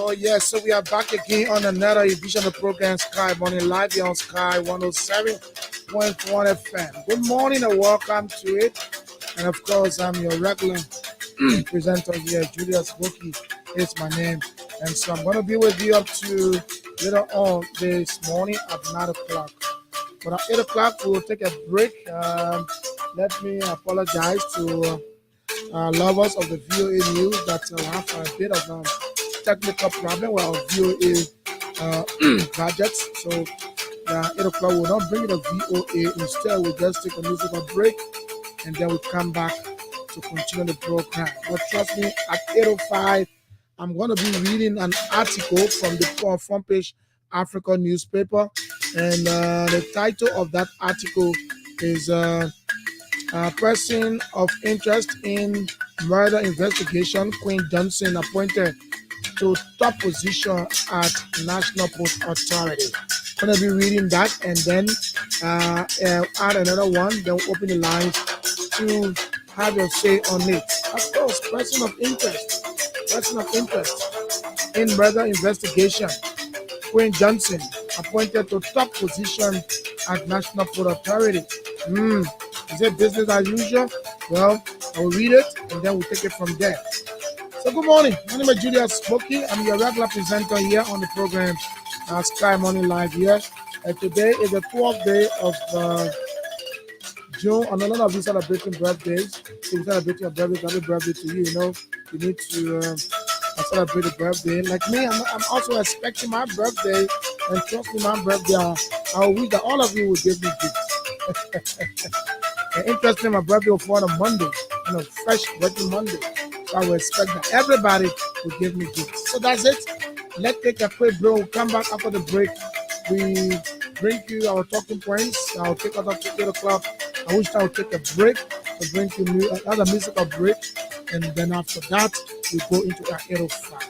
Oh, yes. So we are back again on another edition of the program Sky Morning Live here on Sky 107.1 FM. Good morning and welcome to it. And of course, I'm your regular presenter here, Julius Boki is my name. And so I'm going to be with you up to later on this morning at 9 o'clock. But at 8 o'clock, we will take a break. Let me apologize to lovers of the VOA news that have a bit of technical problem with our VOA gadgets. So 8 o'clock will not bring the VOA. Instead, we'll just take a musical break and then we'll come back to continue the program. But trust me, at 8:05, I'm going to be reading an article from the front page Africa newspaper. And the title of that article is Person of Interest in Murder Investigation, Queen Johnson appointed to top position at National Post Authority. I'm going to be reading that and then add another one, then open the lines to have your say on it. Of course, person of interest in murder investigation, Queen Johnson appointed to top position at National Port Authority. Is it business as usual? Well, I will read it and then we'll take it from there. So good morning. My name is Julius Boki. I'm your regular presenter here on the program Sky Morning Live here. Today is the 12th day of June, and a lot of you celebrating birthdays. So you celebrating a birthday, happy birthday to you. You know, you need to celebrate a birthday. Like me, I'm also expecting my birthday, and trust me, my birthday, I wish that all of you would give me gifts. And interestingly, my birthday will fall on a Monday, fresh birthday Monday. So I will expect that everybody will give me gifts. So that's it. Let's take a quick break. We'll come back after the break. We bring you our talking points. I'll take us up to 8 o'clock. I wish I would take a break to bring you another musical break. And then after that, we go into our 8:05.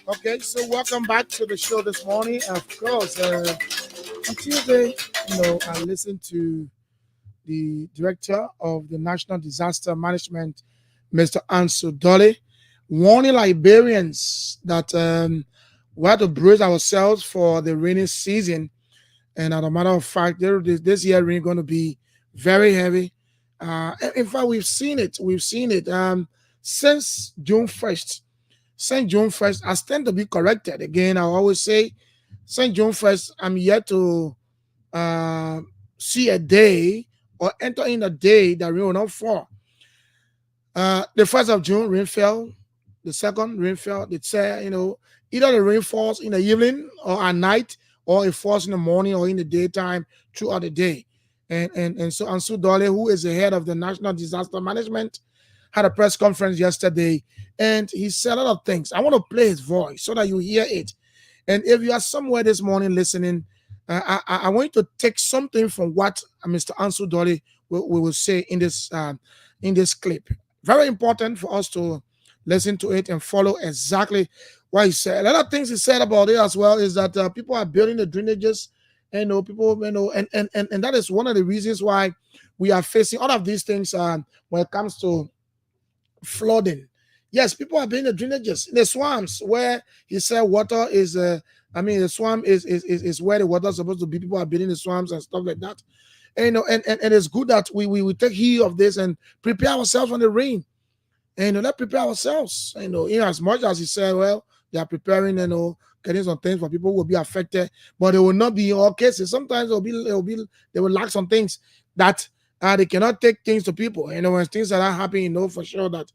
Okay, so welcome back to the show this morning. Of course, on Tuesday, I listened to the director of the National Disaster Management, Mr. Ansu Dole, warning Liberians that we have to brace ourselves for the rainy season. And as a matter of fact, this year rain going to be very heavy. In fact, we've seen it. Since June 1st. St. June 1st, I stand to be corrected. Again, I always say St. June 1st, I'm yet to see a day or enter in a day that rain will not fall. The 1st of June, rain fell. The 2nd, rain fell. The 3rd, either the rain falls in the evening or at night, or it falls in the morning or in the daytime throughout the day. And so Ansu Dole, who is the head of the National Disaster Management, had a press conference yesterday, and he said a lot of things. I want to play his voice so that you hear it. And if you are somewhere this morning listening, I want you to take something from what Mr. Ansu Dole will say in this clip. Very important for us to listen to it and follow exactly what he said. A lot of things he said about it as well is that people are building the drainages People, and that is one of the reasons why we are facing all of these things when it comes to flooding. Yes, people are being the drainages in the swamps where he said water is. The swamp is where the water is supposed to be. People are building the swamps and stuff like that. And it's good that we take heed of this and prepare ourselves for the rain. Let's prepare ourselves. As much as he said, well, they are preparing, getting some things for people who will be affected, but it will not be in all cases. Sometimes they will lack some things that they cannot take things to people. When things are not happening, for sure that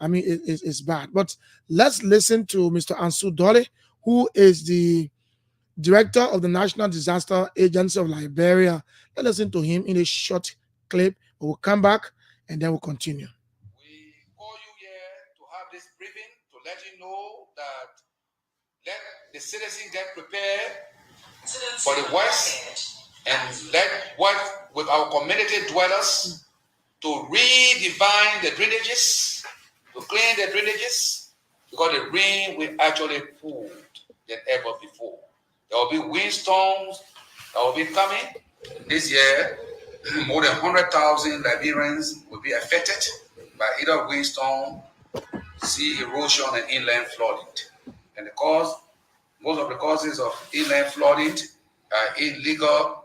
it's bad. But let's listen to Mr. Ansu Dole, who is the director of the National Disaster Agency of Liberia. Let's listen to him in a short clip. We'll come back and then we'll continue. We call you here to have this briefing to let you know that let the citizens get prepared for the worst and let work with our community dwellers to redefine the drainages, to clean the drainages, because the rain will actually pour than ever before. There will be windstorms that will be coming this year. More than 100,000 Liberians will be affected by either windstorm, sea erosion, and inland flooding. And most of the causes of inland flooding are illegal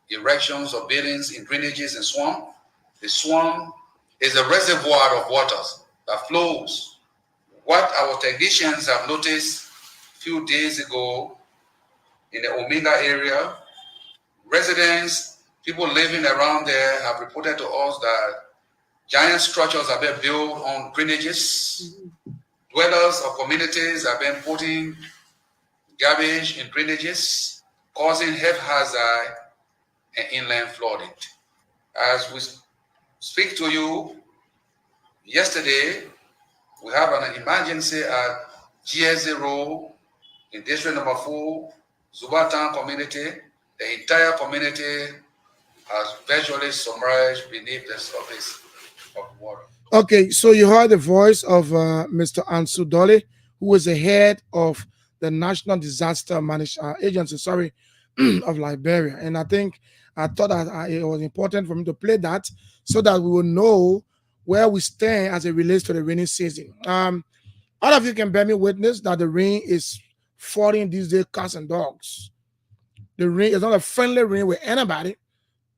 erections of buildings in drainages and swamp. The swamp is a reservoir of waters that flows. What our technicians have noticed a few days ago in the Omega area, residents, people living around there have reported to us that giant structures have been built on drainages. Dwellers of communities have been putting garbage in drainages, causing health hazard and inland flooding. As we speak to you, yesterday we have an emergency at GS0 in district number 4, Zubatown community. The entire community has virtually submerged beneath the surface of water. Okay, so you heard the voice of Mr. Ansu Dole, who is the head of the National Disaster Agency, of Liberia. And I thought that it was important for me to play that so that we will know where we stand as it relates to the rainy season. All of you can bear me witness that the rain is falling these days, cats and dogs. The rain is not a friendly rain with anybody.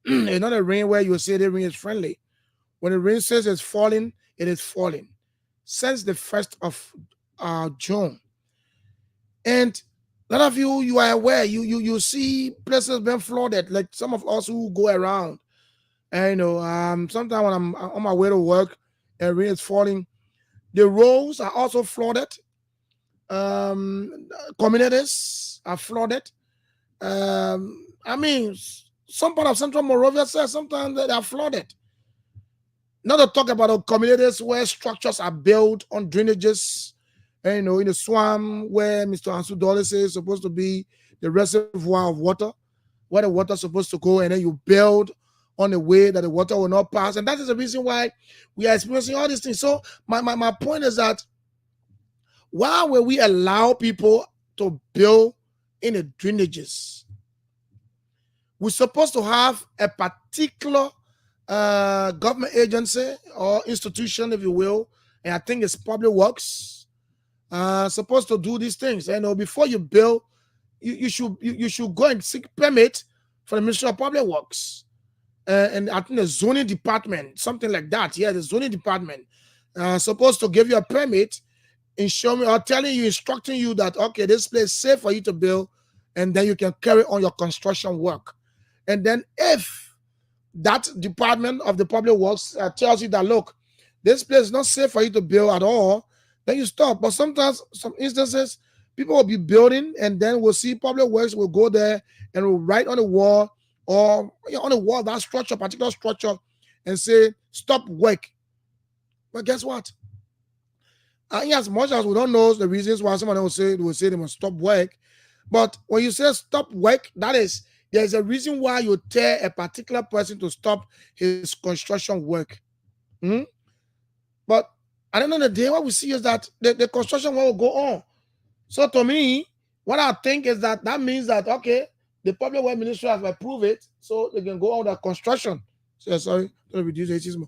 It's not a rain where you say the rain is friendly. When the rain says it's falling, it is falling. Since the 1st of June. And a lot of you are aware, you see places being flooded, like some of us who go around. And sometimes when I'm on my way to work and rain is falling, the roads are also flooded. Communities are flooded. Some part of Central Monrovia says sometimes they are flooded. Not to talk about the communities where structures are built on drainages, in the swamp where Mr. Ansu Dole says is supposed to be the reservoir of water, where the water is supposed to go, and then you build on a way that the water will not pass. And that is the reason why we are experiencing all these things. So my point is that why will we allow people to build in the drainages? We're supposed to have a particular government agency or institution, if you will, and I think it's Public Works, supposed to do these things. Before you build, you should go and seek permit for the Ministry of Public Works, and I think the zoning department, something like that. Yeah, the zoning department supposed to give you a permit, instructing you that okay, this place is safe for you to build, and then you can carry on your construction work. And then if that department of the Public Works tells you that, look, this place is not safe for you to build at all, then you stop. But sometimes, some instances, people will be building and then we'll see Public Works will go there and will write on the wall or on the wall that structure, particular structure, and say, stop work. But guess what? As much as we don't know the reasons why someone will say they must stop work, but when you say stop work, that is, there's a reason why you tell a particular person to stop his construction work. But at the end of the day, what we see is that the construction work will go on. So to me, what I think is that means that, okay, The public work ministry has approved it, so they can go on the construction. So, sorry, don't reduce racism.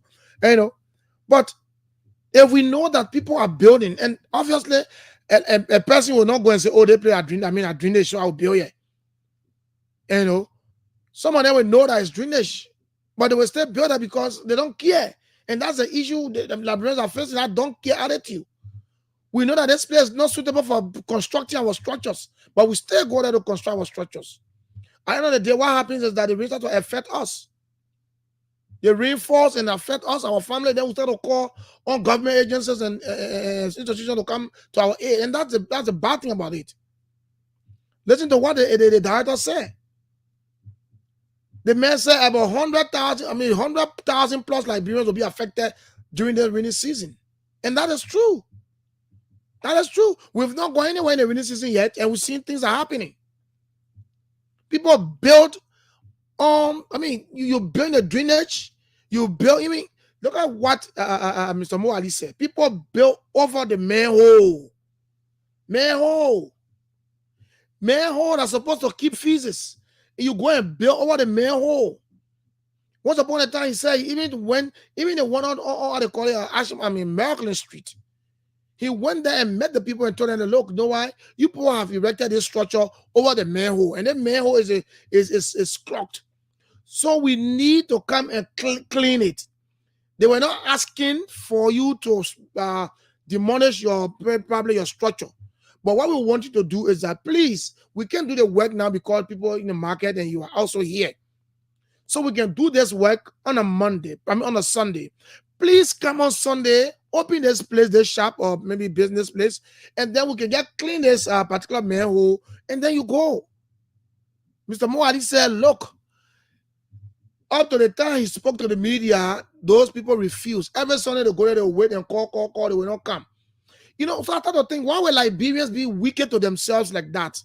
But if we know that people are building, and obviously a person will not go and say, oh, they play a drainage, so I'll build here. Some of them will know that it's drainage, but they will still build it because they don't care. And that's the issue the Liberians are facing, that don't care attitude. We know that this place is not suitable for constructing our structures, but we still go there to construct our structures. At the end of the day, what happens is that the results will affect us. They reinforce and affect us, our family. Then we start to call on government agencies and institutions to come to our aid. And that's the bad thing about it. Listen to what the director said. The man said about 100,000 plus Liberians will be affected during the rainy season. And that is true. That is true. We've not gone anywhere in the rainy season yet, and we've seen things are happening. People build you build a drainage, you build, look at what Mr. Mo Ali said. People build over the manhole. Manhole that's supposed to keep feces. You go and build over the manhole. Once upon a time, he said, even the one on they call it Merklin Street, he went there and met the people and told them, look, you know why? You people have erected this structure over the manhole, and that manhole is clogged. So we need to come and clean it. They were not asking for you to demolish probably your structure. But what we want you to do is that, please, we can't do the work now because people are in the market and you are also here. So we can do this work on a Sunday. Please come on Sunday, open this place, this shop, or maybe business place, and then we can clean this particular manhole, and then you go. Mr. Mo Ali said, look, up to the time he spoke to the media, those people refused. Every Sunday they go there, they wait and call, they will not come. So I thought to think, why will Liberians be wicked to themselves like that?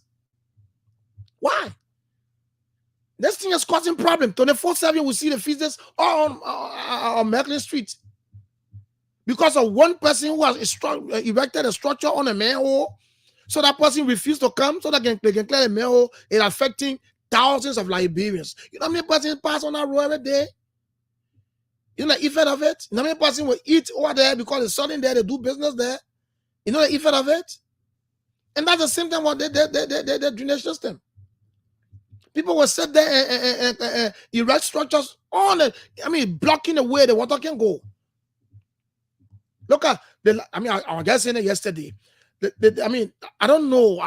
Why? This thing is causing problem. 24/7, we see the feces on Merklin Street. Because of one person who has erected a structure on a manhole, so that person refused to come, so that they can clear the manhole. It's affecting thousands of Liberians. You know how many persons pass on that road every day? You know the effect of it? You know how many persons will eat over there because it's sunny there, they do business there? You know the effect of it? And that's the same thing with the drainage system. People will sit there and erect structures on it. Blocking the way the water can go. Look at I was just saying it yesterday. I don't know.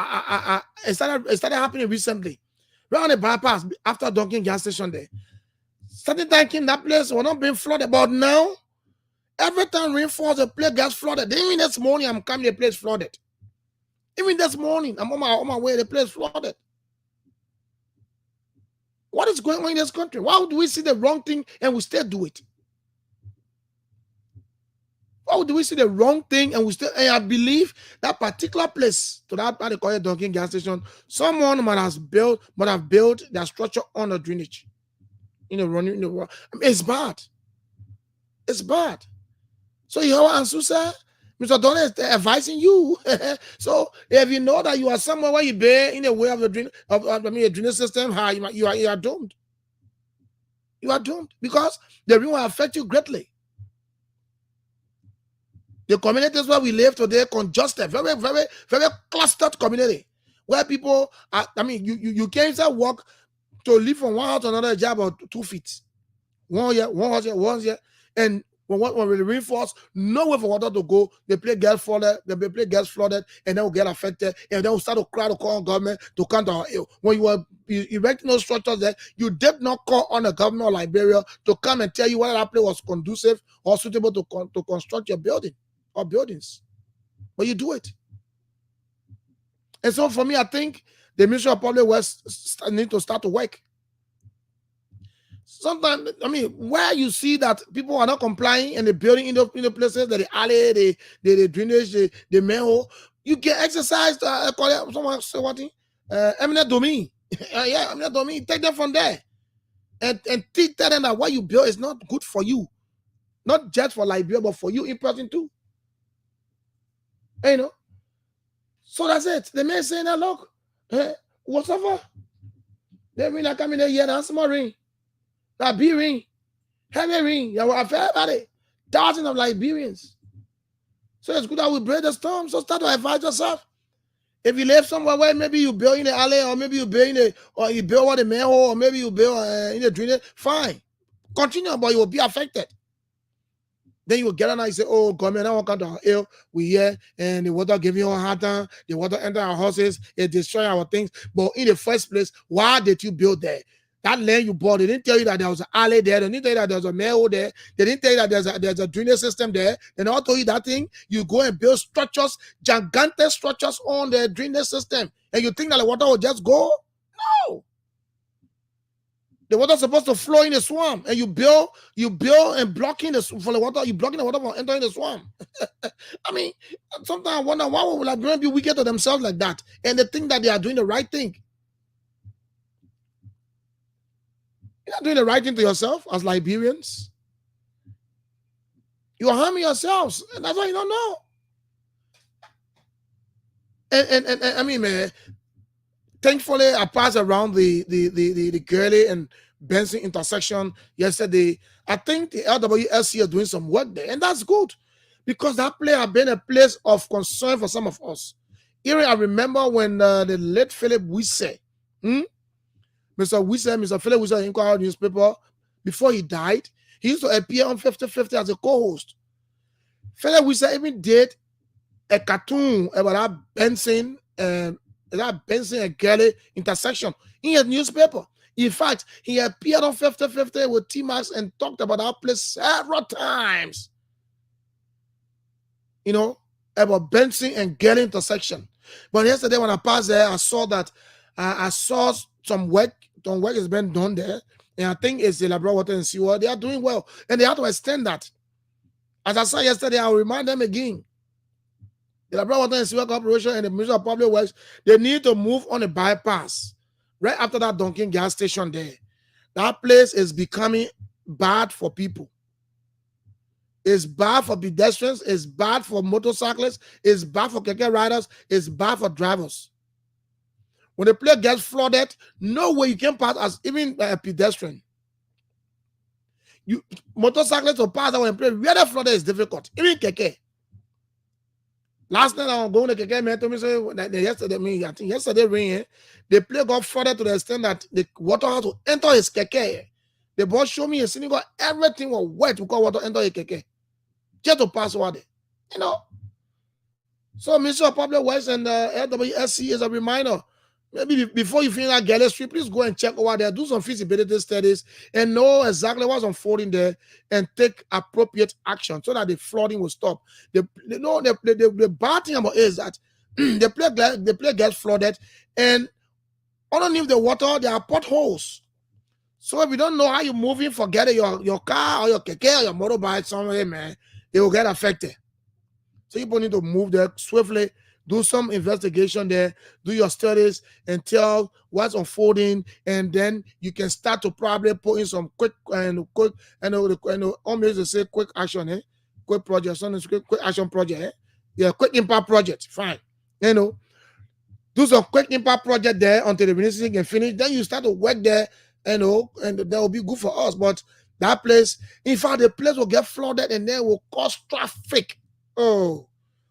It started happening recently. Right on the bypass after Dunkin' gas station there. Started thinking that place was not being flooded. But now, every time rain falls, the place gets flooded. Even this morning, I'm coming, the place flooded. Even this morning, I'm on my way, the place flooded. What is going on in this country? Why do we see the wrong thing and we still do it? Why do we see the wrong thing and we still? And I believe that particular place, to that part they call it Dunkin' gas station, someone might have built their structure on the drainage. Running in the world. It's bad. It's bad. So you know what Ansu said? Mr. Donald is advising you. So if you know that you are somewhere where you bear in the way of the drainage system, you are doomed. You are doomed because the rain will affect you greatly. The communities where we live today, congested, very, very, very clustered community, where people are. You can't walk to live from one house to another job of 2 feet. One year, and when we reinforce, no way for water to go. The place gets flooded, and then will get affected, and then we'll start to cry to call on government to come to our aid. When you were erecting those structures there, you did not call on the government of Liberia to come and tell you whether that place was conducive or suitable to construct your building or buildings. But you do it. And so for me, I think the Ministry of Public Works need to start to work. Sometimes, where you see that people are not complying and the building in the places that the alley, the drainage, the manhole, you can exercise. Someone say what? Eminent domain. Yeah, eminent domain. Take them from there, and tell them that what you build is not good for you, not just for Liberia, but for you in person too. So that's it. The man saying that, look, whatever. They ring like coming here, and small ring. That big ring. Heavy ring. Yeah, well, I felt about it. Thousands of Liberians. So it's good that we break the storm. So start to advise yourself. If you live somewhere where maybe you build in the alley, or maybe you build in the, or you build what the manhole, or maybe you build in the drainage, fine. Continue, but you will be affected. Then you will get on and say, oh, government, I want to come to our ill. We here, and the water giving you a hard time. The water enter our houses. It destroy our things. But in the first place, why did you build there? That land you bought, they didn't tell you that there was an alley there. They didn't tell you that there was a manhole there. They didn't tell you that there's a drainage system there. They never told you that thing. You go and build structures, gigantic structures on the drainage system. And you think that the water will just go? No. The water is supposed to flow in the swamp, and you build and blocking the for the water. You blocking the water from entering the swamp. I mean, sometimes I wonder why would Liberians be wicked to themselves like that, and they think that they are doing the right thing. You're not doing the right thing to yourself as Liberians. You are harming yourselves, and that's why you don't know. And I mean, man. Thankfully, I passed around the Gurley and Benson intersection yesterday. I think the LWSC are doing some work there, and that's good because that place has been a place of concern for some of us. Here, I remember when the late Philip Wisse, Mr. Philip Wisse, Inquirer newspaper, before he died, he used to appear on 50/50 as a co-host. Philip Wisse even did a cartoon about that Benson and Gurley intersection in his newspaper. In fact, he appeared on 50/50 with T-Max and talked about our place several times. You know, about Benson and Gurley intersection. But yesterday when I passed there, I saw that I saw some work is being done there. And I think it's the Labrador Water and Sewer. They are doing well. And they have to extend that. As I said yesterday, I'll remind them again. The Labrador Water and Sewer Corporation and the Ministry of Public Works, they need to move on a bypass right after that Dunkin' gas station there. That place is becoming bad for people. It's bad for pedestrians. It's bad for motorcyclists. It's bad for keke riders. It's bad for drivers. When the place gets flooded, no way you can pass as even a pedestrian. Motorcyclists will pass that when the place where the flooded is difficult. Even keke. Last night I was going to Keke, man told me say that yesterday rain, the play got flooded to the extent that the water had to enter his Keke. The boss showed me a scene, got everything was wet because water enter his Keke. Just to pass over there. You know. So Ministry of Public Works and LWSC is a reminder. Maybe before you finish that Galley Street, please go and check over there, do some feasibility studies, and know exactly what's unfolding there, and take appropriate action so that the flooding will stop. The bad thing about it is that the place gets flooded, and underneath the water there are potholes. So if you don't know how you're moving, forget it. Your car or your keke or your motorbike somewhere, man, it will get affected. So you need to move there swiftly. Do some investigation there, do your studies, and tell what's unfolding, and then you can start to probably put in some quick action, quick project, quick action project, quick impact project. Fine, do some quick impact project there until the ministry can finish. Then you start to work there, and that will be good for us. But that place, in fact, the place will get flooded, and then will cause traffic. Oh.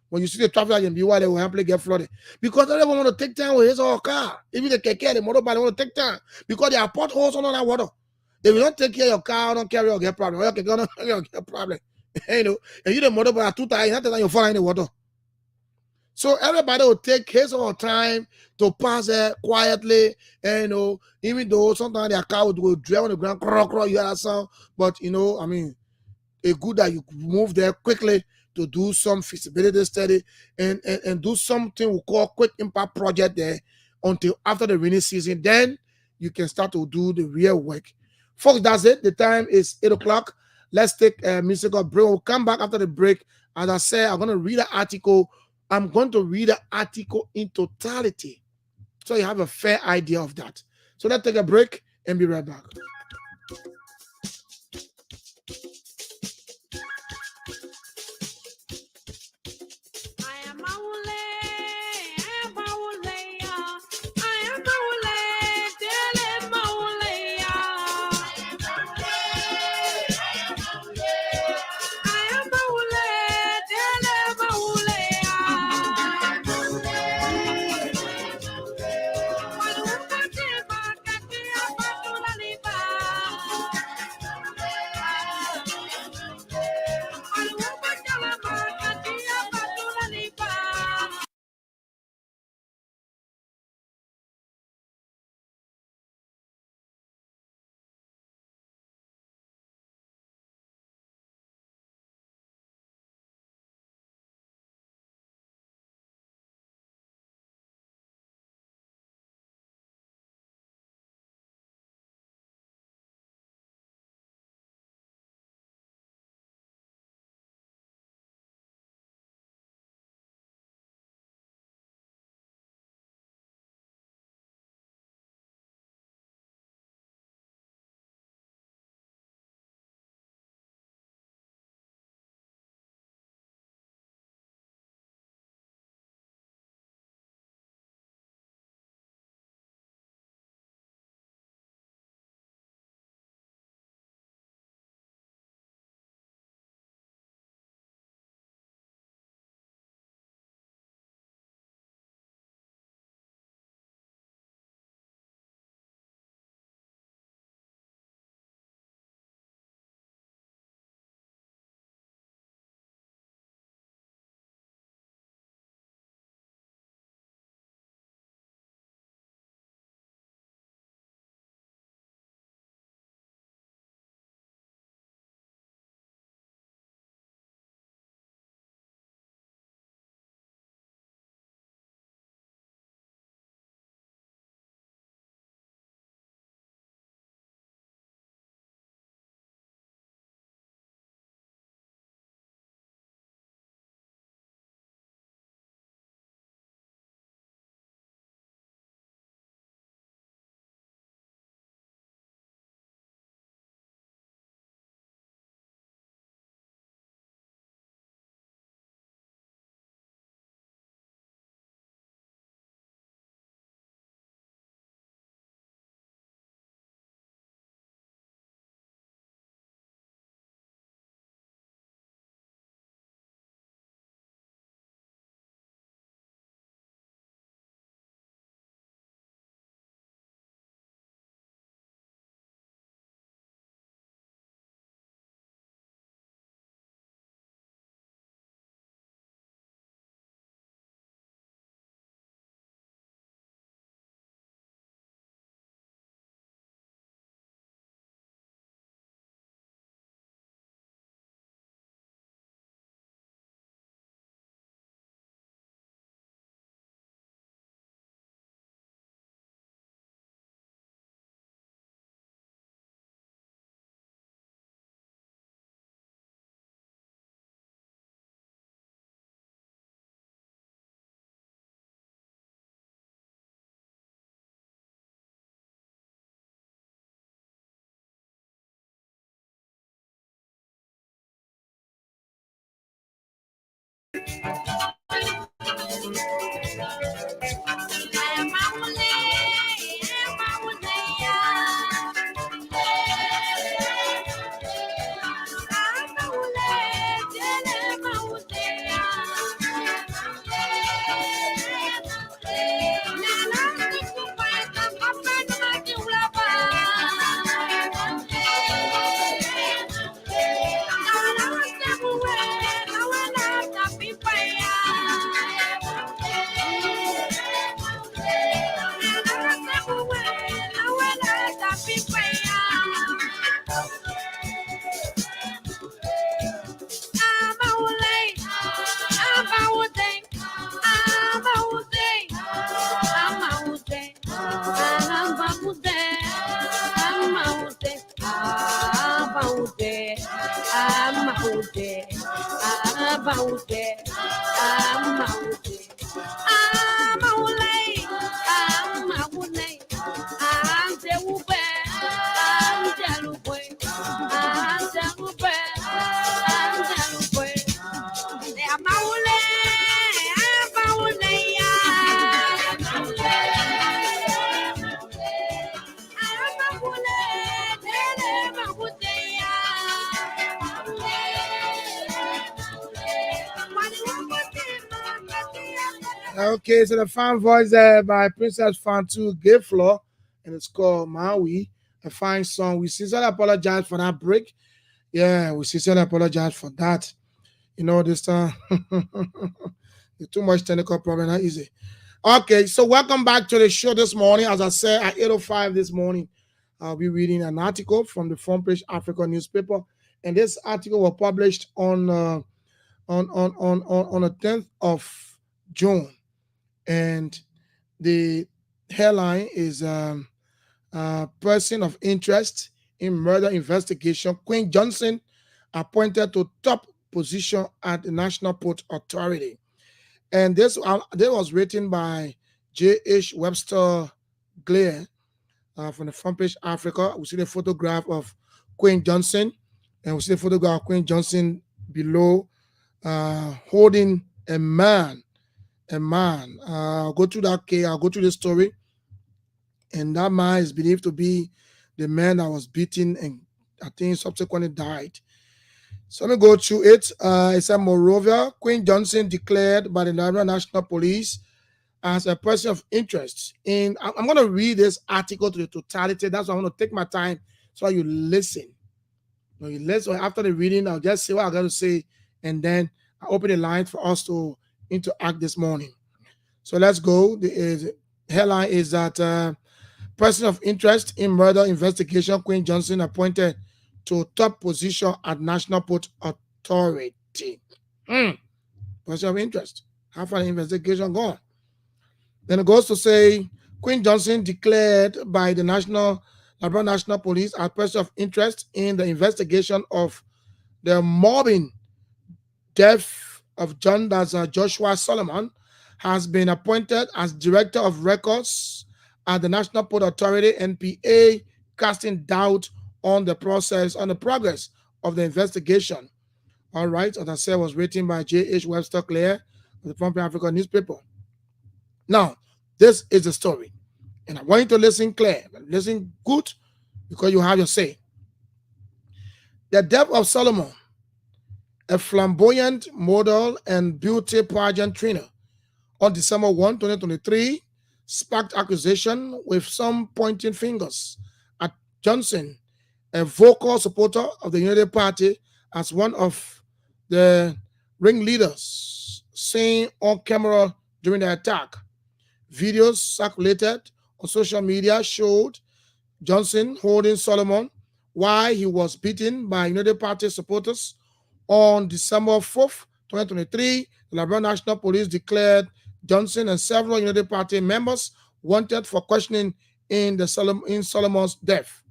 When you see the traffic in BY, they will happily get flooded. Because they don't want to take time with his or her car. Even the keke, the motorbike, they want to take time. Because there are potholes under that water. If you don't take care of your car, don't carry, you'll get problem. Or your keke, don't carry, you'll get problem. And you the motorbike are too tired, not that you'll fall in the water. So everybody will take his or her time to pass there quietly. And even though sometimes their car will drive on the ground, you hear that sound. But I mean, it's good that you move there quickly to do some feasibility study and do something we call quick impact project there until after the rainy season. Then you can start to do the real work. Folks, that's it. The time is 8 o'clock. Let's take a musical break. We'll come back after the break. As I said, I'm going to read an article. I'm going to read the article in totality so you have a fair idea of that. So let's take a break and be right back. Okay, so the fan voice by Princess Fantu Gay Floor, and it's called Maui, a fine song. We sincerely apologize for that break. Yeah, we sincerely apologize for that. You know, this too much technical problem, not easy. Okay, so welcome back to the show this morning. As I said, at 8:05 this morning, I'll be reading an article from the Front Page Africa newspaper. And this article was published on the 10th of June. And the headline is person of interest in murder investigation. Queen Johnson appointed to top position at the National Port Authority. And this was written by J.H. Webster Glare from the Front Page Africa. We see the photograph of Queen Johnson, and we see the photograph of Queen Johnson below holding a man. I'll go through that case. I'll go through the story. And that man is believed to be the man that was beaten and I think subsequently died. So let me go through it. It said, moreover, Queen Johnson declared by the Nigerian National Police as a person of interest in. I'm going to read this article to the totality. That's why I'm going to take my time so you listen. When you listen, after the reading, I'll just say what I'm going to say, and then I open the line for us to interact this morning. So let's go. The headline is that person of interest in murder investigation, Queen Johnson appointed to top position at National Port Authority. Person of interest. How far the investigation gone? Then it goes to say, Queen Johnson declared by the Liberia National Police as person of interest in the investigation of the mobbing death of Joshua Solomon, has been appointed as Director of Records at the National Port Authority, NPA, casting doubt on the progress of the investigation. All right, as I said, was written by J.H. Webster Clare of the Front Page Africa newspaper. Now, this is the story, and I want you to listen clear, listen good, because you have your say. The death of Solomon, a flamboyant model and beauty pageant trainer, on December 1, 2023, sparked accusation with some pointing fingers at Johnson, a vocal supporter of the Unity Party, as one of the ringleaders, seen on camera during the attack. Videos circulated on social media showed Johnson holding Solomon while he was beaten by Unity Party supporters. On December 4th, 2023, the Liberia National Police declared Johnson and several Unity Party members wanted for questioning in Solomon's death.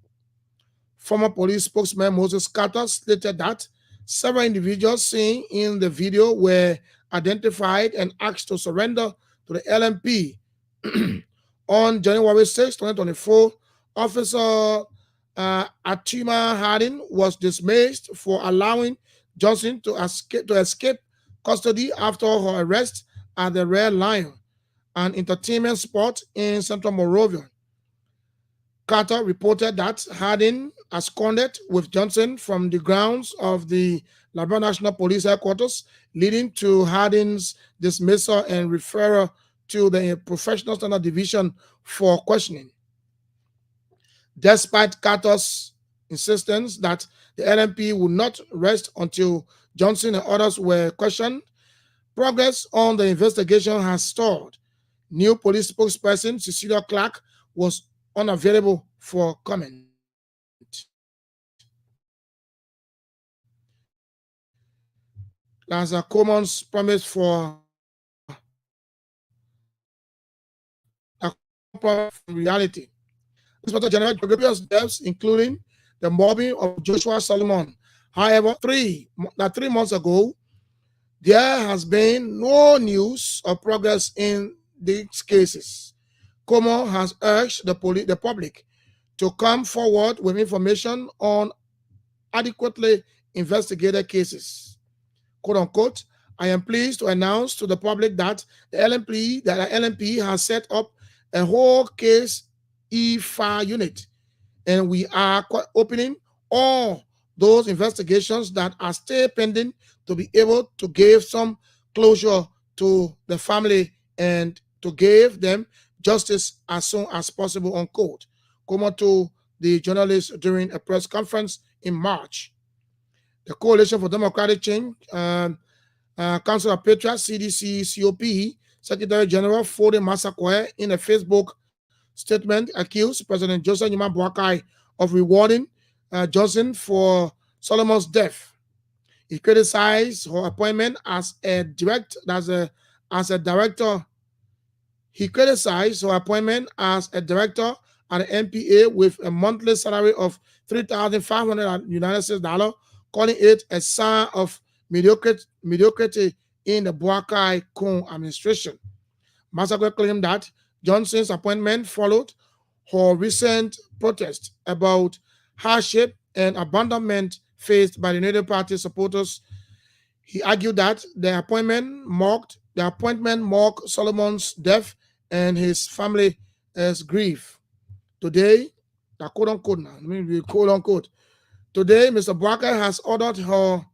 Former police spokesman Moses Carter stated that several individuals seen in the video were identified and asked to surrender to the LMP. On January 6, 2024, Officer Atima Harding was dismissed for allowing Johnson to escape custody after her arrest at the Red Lion, an entertainment spot in central Monrovia. Carter reported that Harding absconded with Johnson from the grounds of the Labrador National Police Headquarters, leading to Harding's dismissal and referral to the Professional Standard Division for questioning. Despite Carter's insistence that the LNP would not rest until Johnson and others were questioned, progress on the investigation has stalled. New police spokesperson Cecilia Clark was unavailable for comment. As a Coleman's promise for a reality. Inspector General Georgios deaths, including the mobbing of Joshua Solomon. However, 3 months ago, there has been no news of progress in these cases. Como has urged the public to come forward with information on adequately investigated cases. Quote unquote, I am pleased to announce to the public that the LNP has set up a whole case EFA unit, and we are opening all those investigations that are still pending to be able to give some closure to the family and to give them justice as soon as possible, unquote. Como to the journalists during a press conference in March. The Coalition for Democratic Change, Council of Patriots, CDC, COP, Secretary General Fode Massaquoi, in a Facebook statement, accused President Joseph Numa Boakai of rewarding Johnson for Solomon's death. He criticized her appointment as a director. He criticized her appointment as a director at the NPA with a monthly salary of $3,500 United States dollars, calling it a sign of mediocrity in the Boakai Kun administration. Massaquoi claimed that Johnson's appointment followed her recent protest about hardship and abandonment faced by the United Party supporters. He argued that the appointment marked Solomon's death and his family's grief. Today, quote unquote now, quote unquote. Today, Mr. Boakai has ordered her.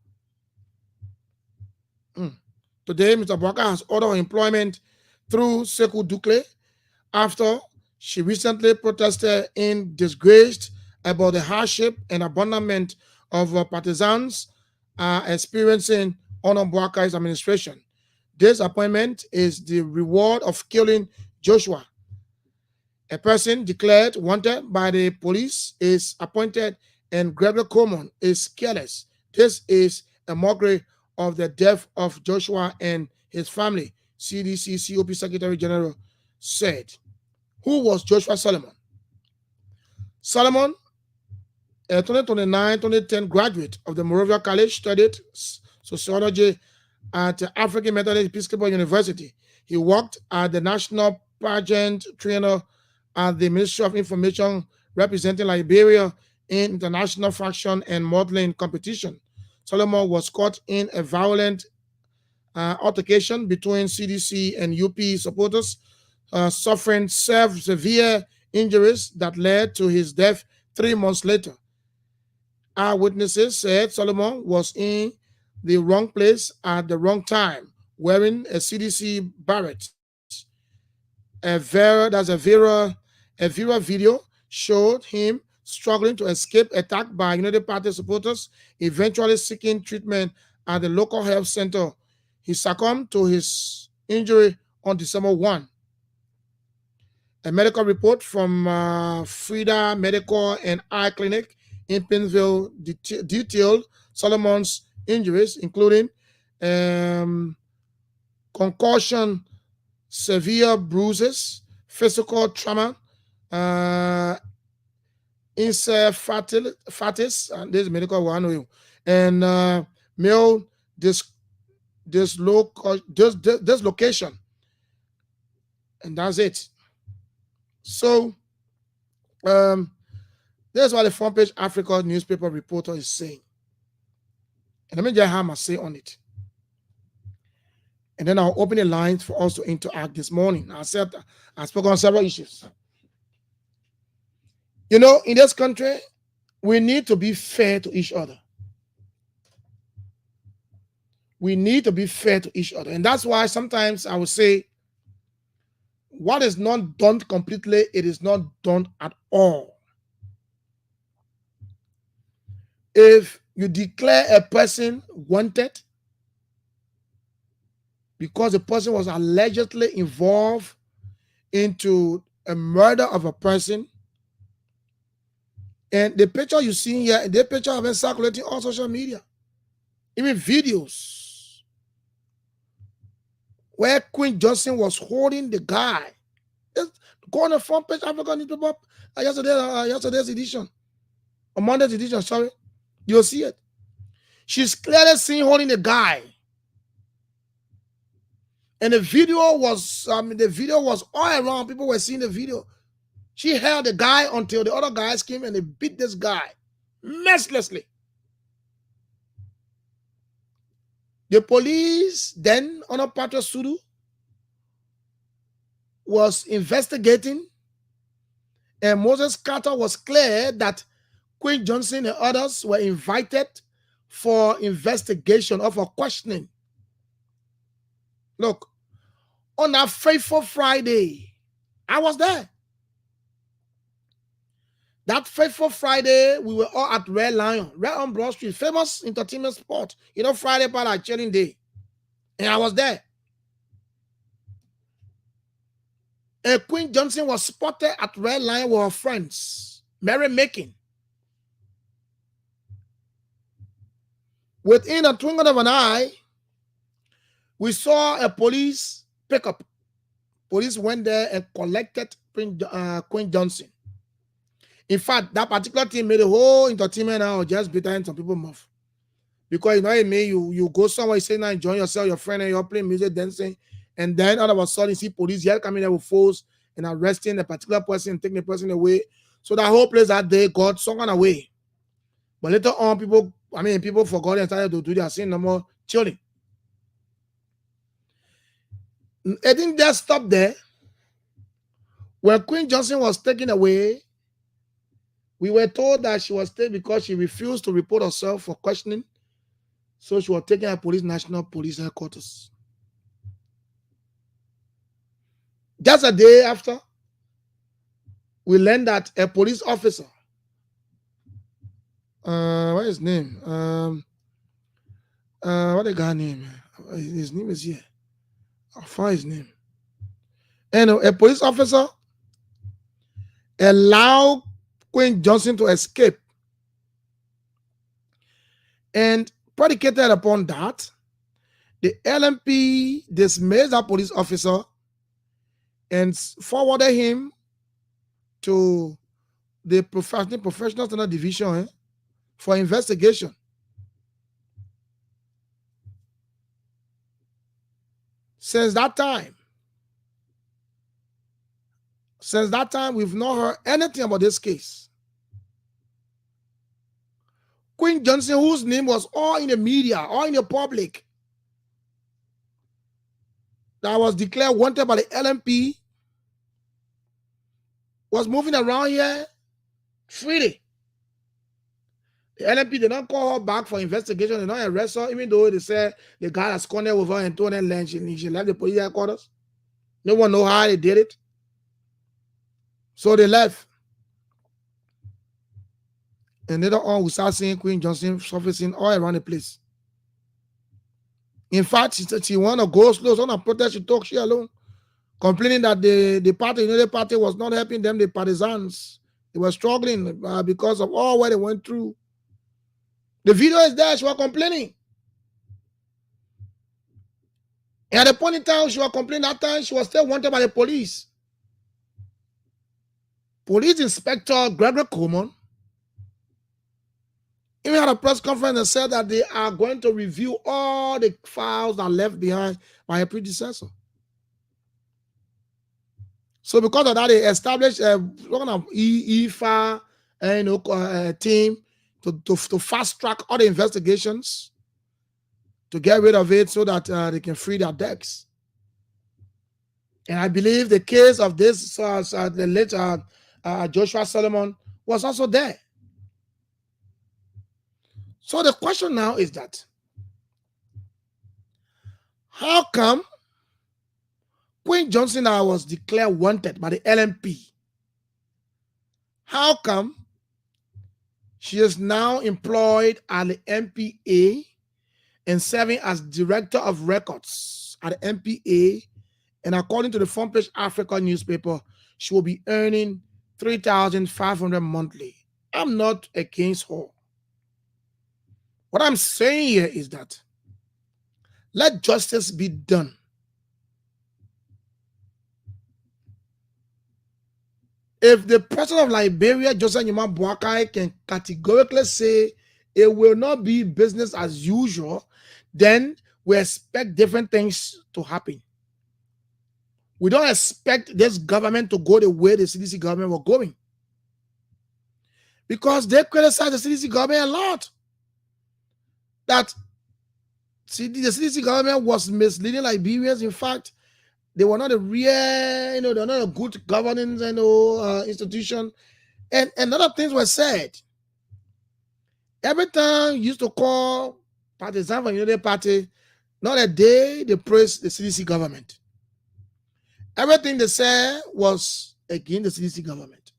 Today, Mr. Boakai has ordered her employment through Sekou Dukle after she recently protested in disgrace about the hardship and abandonment of partisans experiencing under Boakai's administration. This appointment is the reward of killing Joshua. A person declared wanted by the police is appointed, and Gregory Coleman is careless. This is a mockery of the death of Joshua and his family, CDC COP Secretary General said. Who was Joshua Solomon? Solomon, a 2009-2010 graduate of the Monrovia College, studied sociology at the African Methodist Episcopal University. He worked at the National Pageant Trainer at the Ministry of Information, representing Liberia in international fashion and modeling competition. Solomon was caught in a violent altercation between CDC and UP supporters, suffering severe injuries that led to his death 3 months later. Eyewitnesses said Solomon was in the wrong place at the wrong time, wearing a CDC beret. A viral video showed him struggling to escape attack by United Party supporters, eventually seeking treatment at the local health center. He succumbed to his injury on December 1. A medical report from Frida Medical and Eye Clinic in Pennsville detailed Solomon's injuries, including concussion, severe bruises, physical trauma, encephalitis, and this is medical one, and male dislocation, and that's it. So, that's what the Front Page Africa newspaper reporter is saying. And let me just have my say on it. And then I'll open the lines for us to interact this morning. I spoke on several issues. You know, in this country, we need to be fair to each other. We need to be fair to each other. And that's why sometimes I would say, what is not done completely, it is not done at all. If you declare a person wanted because the person was allegedly involved into a murder of a person, and the picture you see here, the picture have been circulating on social media, even videos, where Queen Johnson was holding the guy. Go on the front page, African newspaper, yesterday's edition, or Monday's edition, sorry, you'll see it. She's clearly seen holding the guy. And the video was all around. People were seeing the video. She held the guy until the other guys came and they beat this guy mercilessly. The police then, under Patrick Sudu, was investigating, and Moses Carter was clear that Queen Johnson and others were invited for investigation or for questioning. Look, on that fateful Friday, I was there. That fateful Friday, we were all at Red Lion, right on Broad Street, famous entertainment spot. You know, Friday part like chilling day. And I was there. And Queen Johnson was spotted at Red Lion with her friends, merrymaking. Within a twinkle of an eye, we saw a police pickup. Police went there and collected Queen Johnson. In fact, that particular team made a whole entertainment now just behind some people's mouth. Because you know what I mean, you go somewhere, you say now enjoy yourself, your friend, and you're playing music, dancing, and then all of a sudden you see police here coming there with force and arresting a particular person and taking the person away. So that whole place that day got someone away. But later on, people forgot and started to do their sin no more chilling. I didn't just stop there. When Queen Johnson was taken away, we were told that she was taken because she refused to report herself for questioning. So she was taken at National Police Headquarters. Just a day after, we learned that a police officer, what is his name? What the guy name? His name is here. I'll find his name. And a police officer allowed Queen Johnson to escape. And predicated upon that, the LMP dismissed that police officer and forwarded him to the Professional Standard Division for investigation. Since that time, we've not heard anything about this case. Queen Johnson, whose name was all in the media, all in the public, that was declared wanted by the LMP, was moving around here freely. The LMP did not call her back for investigation. They did not arrest her, even though they said the guy has cornered with her and told her land. She left the police headquarters. No one knows how they did it. So they left. And later on, we start seeing Queen Johnson surfacing all around the place. In fact, she said she want to go slow. So on a protest, she talked she alone, complaining that the party, the party was not helping them, the partisans. They were struggling because of all what they went through. The video is there. She was complaining. And at the point in time she was complaining, that time she was still wanted by the police. Police Inspector Gregory Coleman even had a press conference and said that they are going to review all the files that are left behind by a predecessor. So because of that, they established a IFA team to fast track all the investigations to get rid of it so that they can free their decks. And I believe the case of this, the late Joshua Solomon was also there. So the question now is that, how come Queen Johnson was declared wanted by the LMP? How come she is now employed at the MPA and serving as Director of Records at the MPA? And according to the Front Page Africa newspaper, she will be earning $3,500 monthly. I'm not against her. What I'm saying here is that let justice be done. If the president of Liberia, Joseph Numa Boakai, can categorically say it will not be business as usual, then we expect different things to happen. We don't expect this government to go the way the CDC government was going, because they criticize the CDC government a lot. That the CDC government was misleading Liberians. In fact, they were not a real, they're not a good governance, institution. And other things were said. Every time you used to call partisan from United Party, not a day they praised the CDC government. Everything they said was against the CDC government.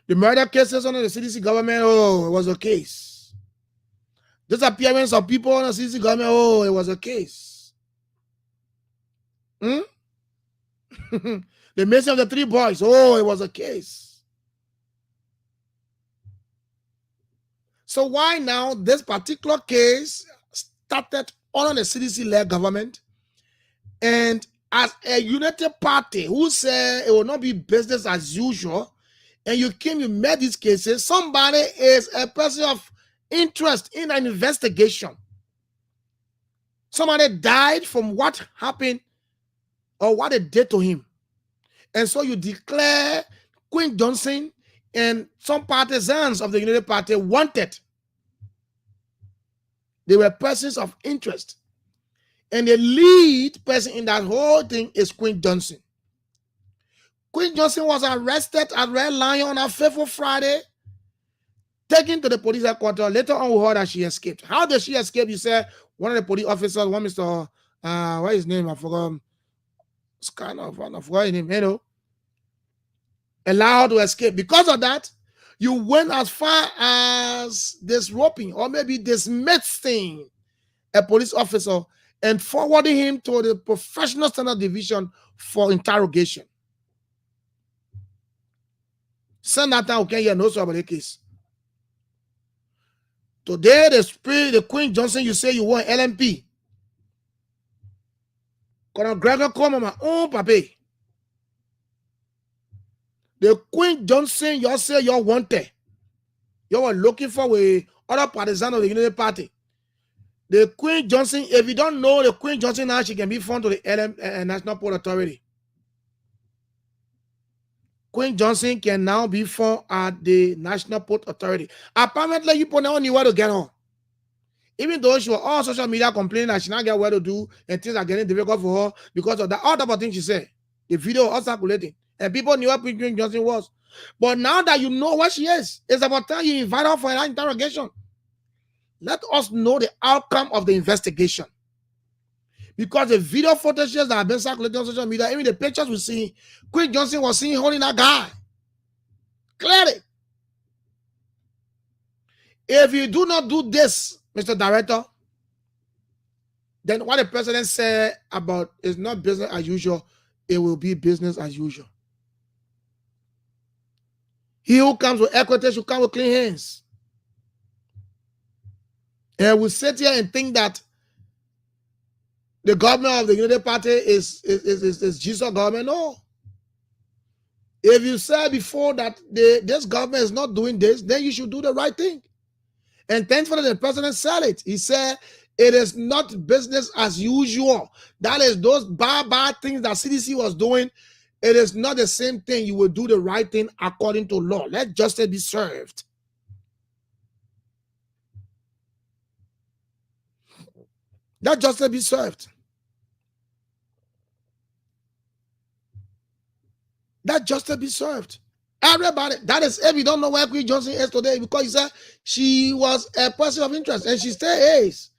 The murder cases under the CDC government, it was a case. Disappearance of people under the CDC government, it was a case. The missing of the 3 boys, it was a case. So why now this particular case started under the CDC-led government, and as a united party who said it will not be business as usual, and you met these cases, somebody is a person of interest in an investigation. Somebody died from what happened or what they did to him. And so you declare Queen Johnson and some partisans of the United Party wanted. They were persons of interest. And the lead person in that whole thing is Queen Johnson. Queen Johnson was arrested at Red Lion on a fateful Friday, taken to the police headquarters. Later on, we heard that she escaped. How did she escape? You said one of the police officers, one Mr. What is his name? I forgot. It's kind of, I forgot his name, allowed to escape. Because of that, you went as far as disrobing or maybe dismissing a police officer and forwarding him to the Professional Standard Division for interrogation. Send that time, okay, no about the case. Today, the Queen Johnson, you say you want LMP. Colonel Gregor come on my own papi. The Queen Johnson, you say you wanted. You were looking for with other partisans of the United Party. The Queen Johnson, if you don't know the Queen Johnson now, she can be found to the National Port Authority. Queen Johnson can now be found at the National Port Authority. Apparently, you put on where to get on. Even though she was all social media complaining that she not get where to do and things are getting difficult for her because of that all type of things she said. The video was circulating and people knew what Queen Johnson was. But now that you know what she is, it's about time you invite her for an interrogation. Let us know the outcome of the investigation. Because the video footage that have been circulating on social media, even the pictures we see, Queen Johnson was seen holding that guy. Clearly. If you do not do this, Mr. Director, then what the president said about is not business as usual, it will be business as usual. He who comes with equity should come with clean hands. And we sit here and think that the government of the United Party is Jesus government. No. If you said before that this government is not doing this, then you should do the right thing. And thankfully, the president said it. He said, it is not business as usual. That is those bad things that CDC was doing. It is not the same thing. You will do the right thing according to law. Let justice be served. That justice be served. That justice be served. Everybody, that is if you don't know where Queen Johnson is today, because he said she was a person of interest and she still is.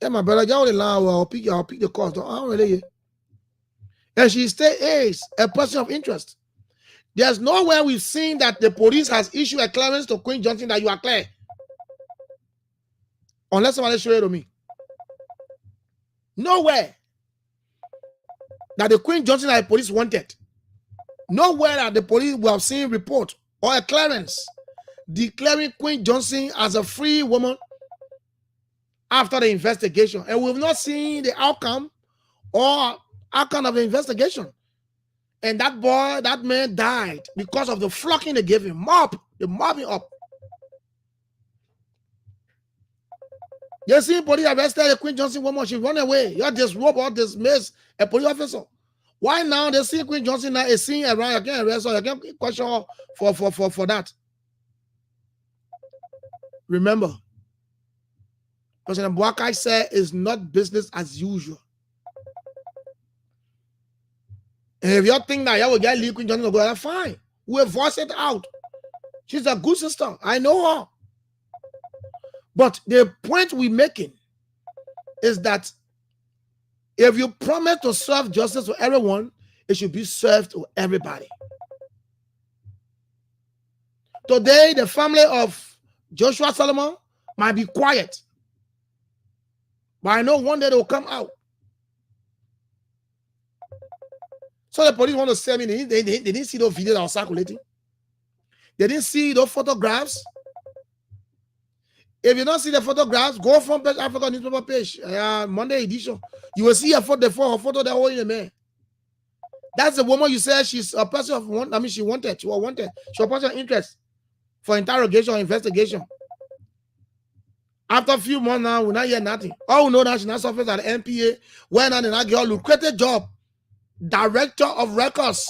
Hey, my brother, I'll pick the cost. I don't really. And she still is a person of interest. There's nowhere we've seen that the police has issued a clearance to Queen Johnson that you are clear. Unless somebody show it to me. Nowhere that the Queen Johnson that the police wanted. Nowhere that the police will have seen report or a clearance declaring Queen Johnson as a free woman after the investigation. And we've not seen the outcome or outcome of the investigation. And that boy, that man died because of the flocking they gave him. They mob him up. You see, police arrested a Queen Johnson woman. She run away. You disrobe or dismiss a police officer. Why now they see Queen Johnson now is seeing around? You can't arrest her. You can't question her for that. Remember, President Boakai said it's not business as usual. And if you think that you will get Queen Johnson to go, that's fine. We'll voice it out. She's a good sister. I know her. But the point we're making is that if you promise to serve justice to everyone, it should be served to everybody. Today, the family of Joshua Solomon might be quiet. But I know one day they will come out. So the police want to say me, they didn't see those videos that were circulating. They didn't see those photographs. If you don't see the photographs, go from Page Africa newspaper page, Monday edition. You will see her photo there holding the man. That's the woman you said she's a person of one. I mean, she was wanted. She was a person of interest for interrogation or investigation. After a few months now, we not hear nothing. All we know that she now suffers at the NPA. When they not get a lucrative job, director of records.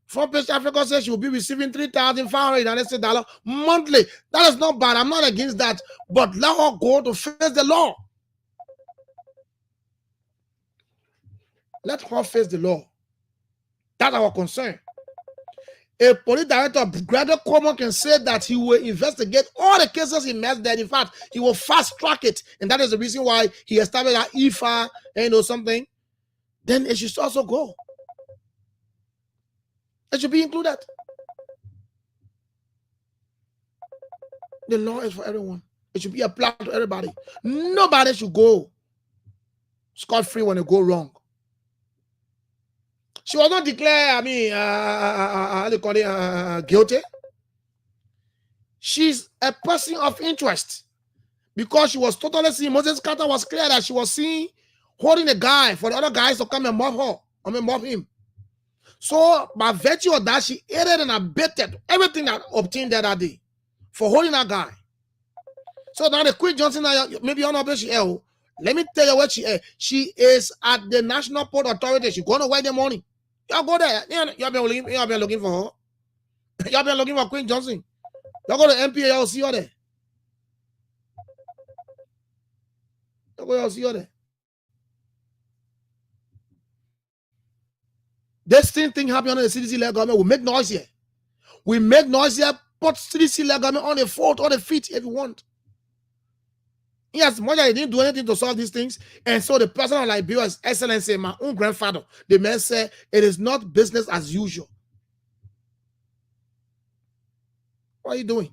Front Page Africa says she will be receiving $3,500 monthly. That is not bad. I'm not against that. But let her go to face the law. Let her face the law. That's our concern. A police director, Brother Coleman, can say that he will investigate all the cases he messed there. In fact, he will fast track it. And that is the reason why he established that IFA and something. Then it should also go. It should be included. The law is for everyone. It should be applied to everybody. Nobody should go scot-free when they go wrong. She was not declared, guilty. She's a person of interest because she was totally seeing. Moses Carter was clear that she was seeing holding a guy for the other guys to come and mob him. So, by virtue of that, she aided and abetted everything that obtained that day for holding that guy. So now the Queen Johnson, maybe you know where she is. Let me tell you where she is. She is at the National Port Authority. She's going to wait the money. Y'all go there. Y'all been looking for her. Y'all been looking for Queen Johnson. Y'all go to MPA, y'all see her there. Y'all see her there. This thing happening on the CDC-led government will make noise here. We make noise here, put CDC-led government on the foot, on the feet if you want. Yes, much I didn't do anything to solve these things. And so the person of Liberia's Excellency, my own grandfather, the man said, it is not business as usual. What are you doing?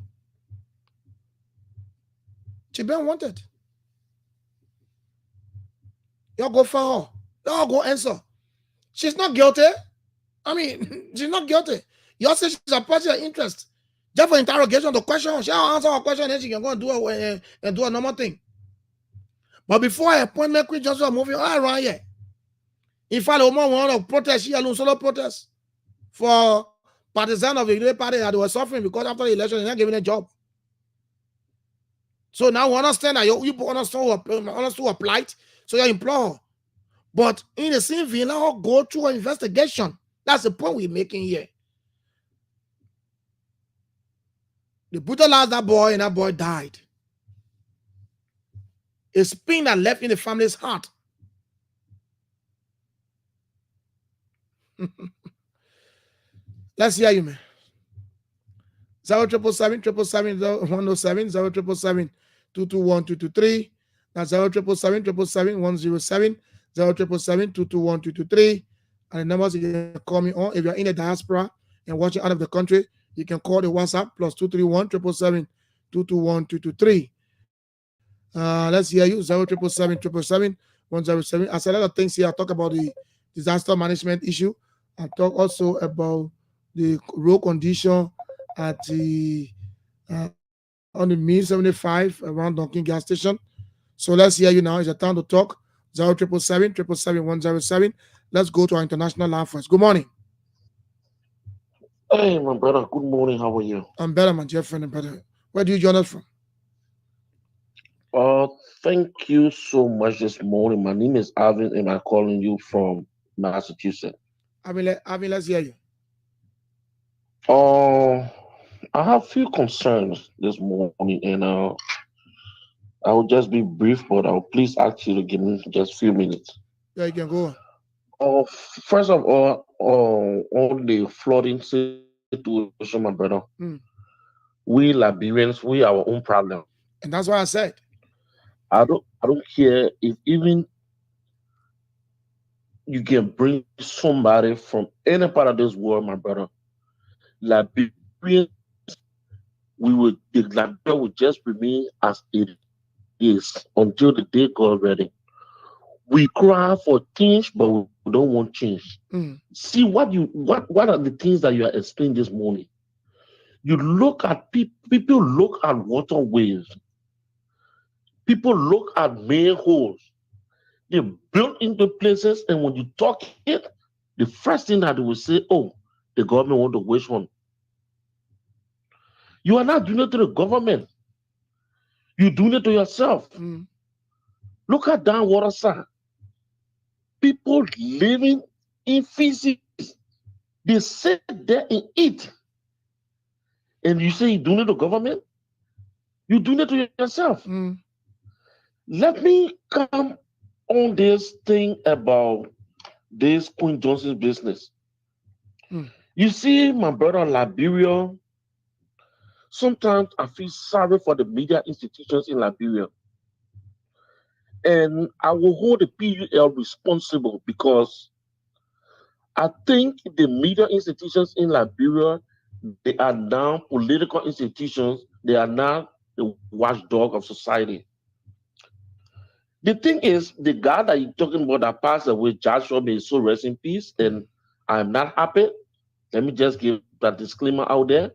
She been wanted. Y'all go for her. Y'all go answer. She's not guilty. I mean, she's not guilty. You all say she's a person of interest. Just for interrogation, the question, she'll answer her question, and then she can go and do a normal thing. But before I appointment, Queen Johnson moving all around here. In fact, the woman wanted to protest, she alone solo protest for partisans of the Unity Party that they were suffering because after the election, they're not giving a job. So now we understand that you understand who applied, so you employ her. But in the same vein, let her go through an investigation. That's the point we're making here. They brutalized that boy, and that boy died. It's pain that left in the family's heart. Let's hear you, man. 07777 107 221 223. That's 07777 107 221 223. And the numbers you can call me on. If you're in the diaspora and watching out of the country, you can call the WhatsApp +231 777 221 223. Let's hear you. 07777 107. I said a lot of things here. I talk about the disaster management issue. I talk also about the road condition at the on the Mill 75 around Dunkin gas station. So let's hear you now. It's a time to talk. 0777 107. Let's go to our international line first. Good morning. Hey, my brother. Good morning. How are you? I'm better, my dear friend and brother. Where do you join us from? Thank you so much this morning. My name is Alvin, and I'm calling you from Massachusetts. Let's hear you. I have a few concerns this morning, and I will just be brief, but I'll please ask you to give me just a few minutes. Yeah, you can go on. First of all, on the flooding situation, my brother. We Liberians, we our own problem. And that's why I said. I don't care if even you can bring somebody from any part of this world, my brother. Liberians, Liberia will just remain as it is until the day God ready. We cry for change, but we don't want change. See what are the things that you are explaining this morning? You look at people look at waterways. People look at manholes. They built into places, and when you talk it, the first thing that they will say, oh, the government want to waste one. You are not doing it to the government. You're doing it to yourself. Look at down water side. People living in feces. They sit there and eat. And you say you're doing it to government? You're doing it to yourself. Let me come on this thing about this Queen Johnson's business. You see, my brother, Liberia, sometimes I feel sorry for the media institutions in Liberia. And I will hold the PUL responsible because I think the media institutions in Liberia, they are now political institutions. They are now the watchdog of society. The thing is, the guy that you're talking about that passed away, Joshua, may so rest in peace, and I'm not happy. Let me just give that disclaimer out there.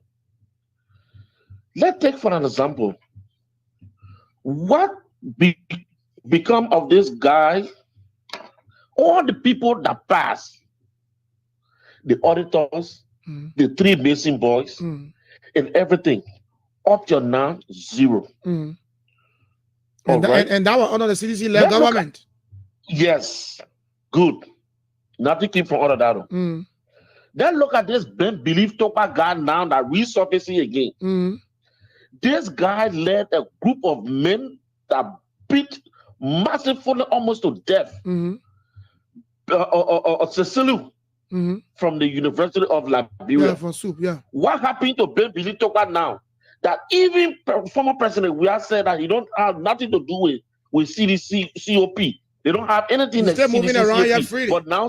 Let's take for an example. What become of this guy? All the people that passed, the auditors, the 3 Mason boys, and everything, up till now, 0. And that was under the CDC-led government. Yes, good. Nothing came from all of that. Then look at this Ben Belief Topa guy now that resurfacing again. This guy led a group of men that beat massively almost to death. Cecilu from the University of Liberia. Yeah, for soup, yeah. What happened to Ben Belief Topa now? That even former president, we have said that he don't have nothing to do with CDC, COP. They don't have anything. He's still moving around here freely. But now,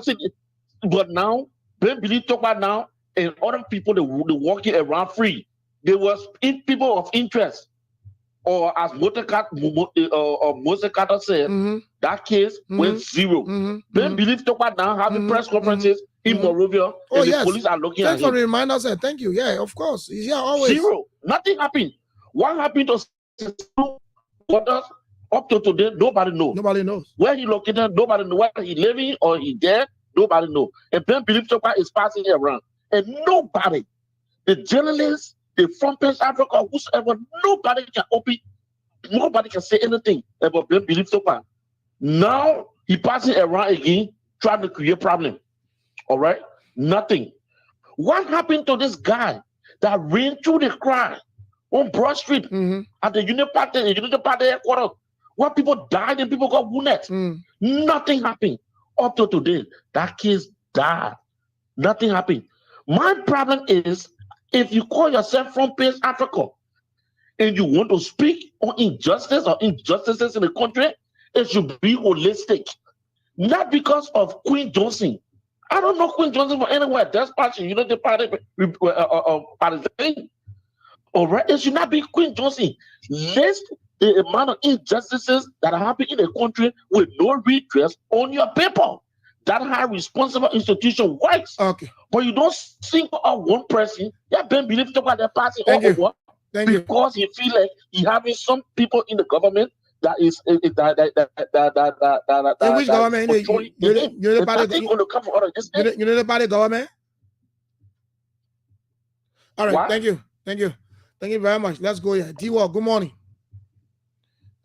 Ben Belief Topa now and other people, they walking around free. There was people of interest, or as Mose Carter said, that case went 0. Ben Belief Topa now having press conferences in Monrovia, and the police are looking at him. Thanks for the reminder, sir. Thank you. Yeah, of course. He's here always. 0. Nothing happened. What happened to others up to today? Nobody knows. Nobody knows. Where he located, nobody knows. Whether he living or he dead, nobody knows. And Ben Belief Topa is passing around. And nobody, the journalists, the Front Page Africa, whosoever, nobody can say anything about Ben Belief Topa. Now he passing around again, trying to create problem. All right? Nothing. What happened to this guy that ran through the crowd on Broad Street at the Unity Party headquarters? where people died and people got wounded. Nothing happened up to today. That case died. Nothing happened. My problem is, if you call yourself Front Page Africa and you want to speak on injustice or injustices in the country, it should be holistic. Not because of Queen Johnson. I don't know Queen Johnson from anywhere. That's party, the party thing. All right, it should not be Queen Johnson. List the amount of injustices that are happening in the country with no redress on your paper. That's how responsible institution works. Okay. But you don't single out one person that been believed about the party Thank you. what? Thank you. Because he feel like he having some people in the government that is In which government? You're the party. going to come out of this. You're the party government. All right. What? Thank you. Thank you very much. Let's go here. D-Wall, good morning.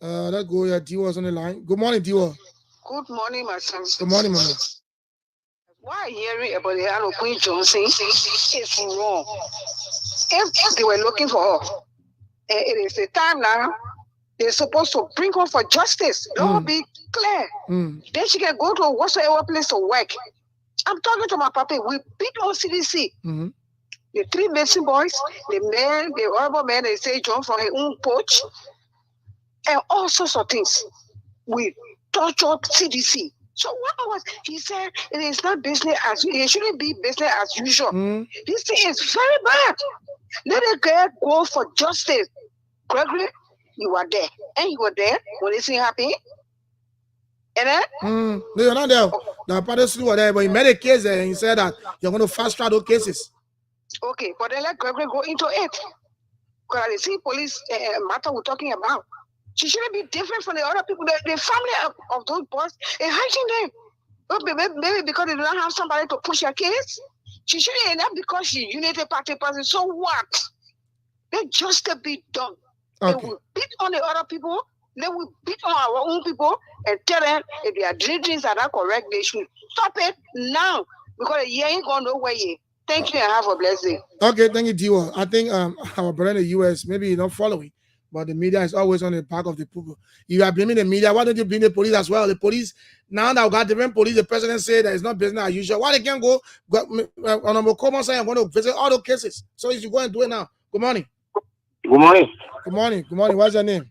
Let's go here. D-Wall's on the line. Good morning, D-Wall. Good morning, my son. Good morning, Mama. Why hearing about the hand of Queen Johnson is wrong. If they were looking for her, it is the time now. They're supposed to bring her for justice. Don't be clear. Then she can go to whatsoever place to work. I'm talking to my papa. We beat on CDC. The 3 missing boys, the horrible man, they say John from his own porch, and all sorts of things. We tortured CDC. So what was he said? It is not business as usual. It shouldn't be business as usual. This thing is very bad. Let the girl go for justice. Gregory, you were there, and you were there when this thing happened. And then no, you're not there. The party were there, but he made a case and he said that you're going to fast track those cases. Okay, but then let Gregory go into it. Because I see police matter we're talking about. She shouldn't be different from the other people. The family of those boys, they're hiding them. Maybe because they don't have somebody to push their case. She shouldn't end up because she's Unity Party person. So what? They just be done. Okay. They will beat on the other people. They will beat on our own people and tell them if they are doing things that are correct, they should stop it now. Because you ain't going nowhere yet. Thank you and have a blessed day. Okay, thank you, Diwa. I think our brother in the US, maybe you don't follow it, but the media is always on the back of the people. You are blaming the media. Why don't you blame the police as well? The police, now that we got different police, the president said that it's not business as usual. Why they can't go on a common side and want to visit all those cases? So you should go and do it now. Good morning. Good morning. Good morning. Good morning. What's your name?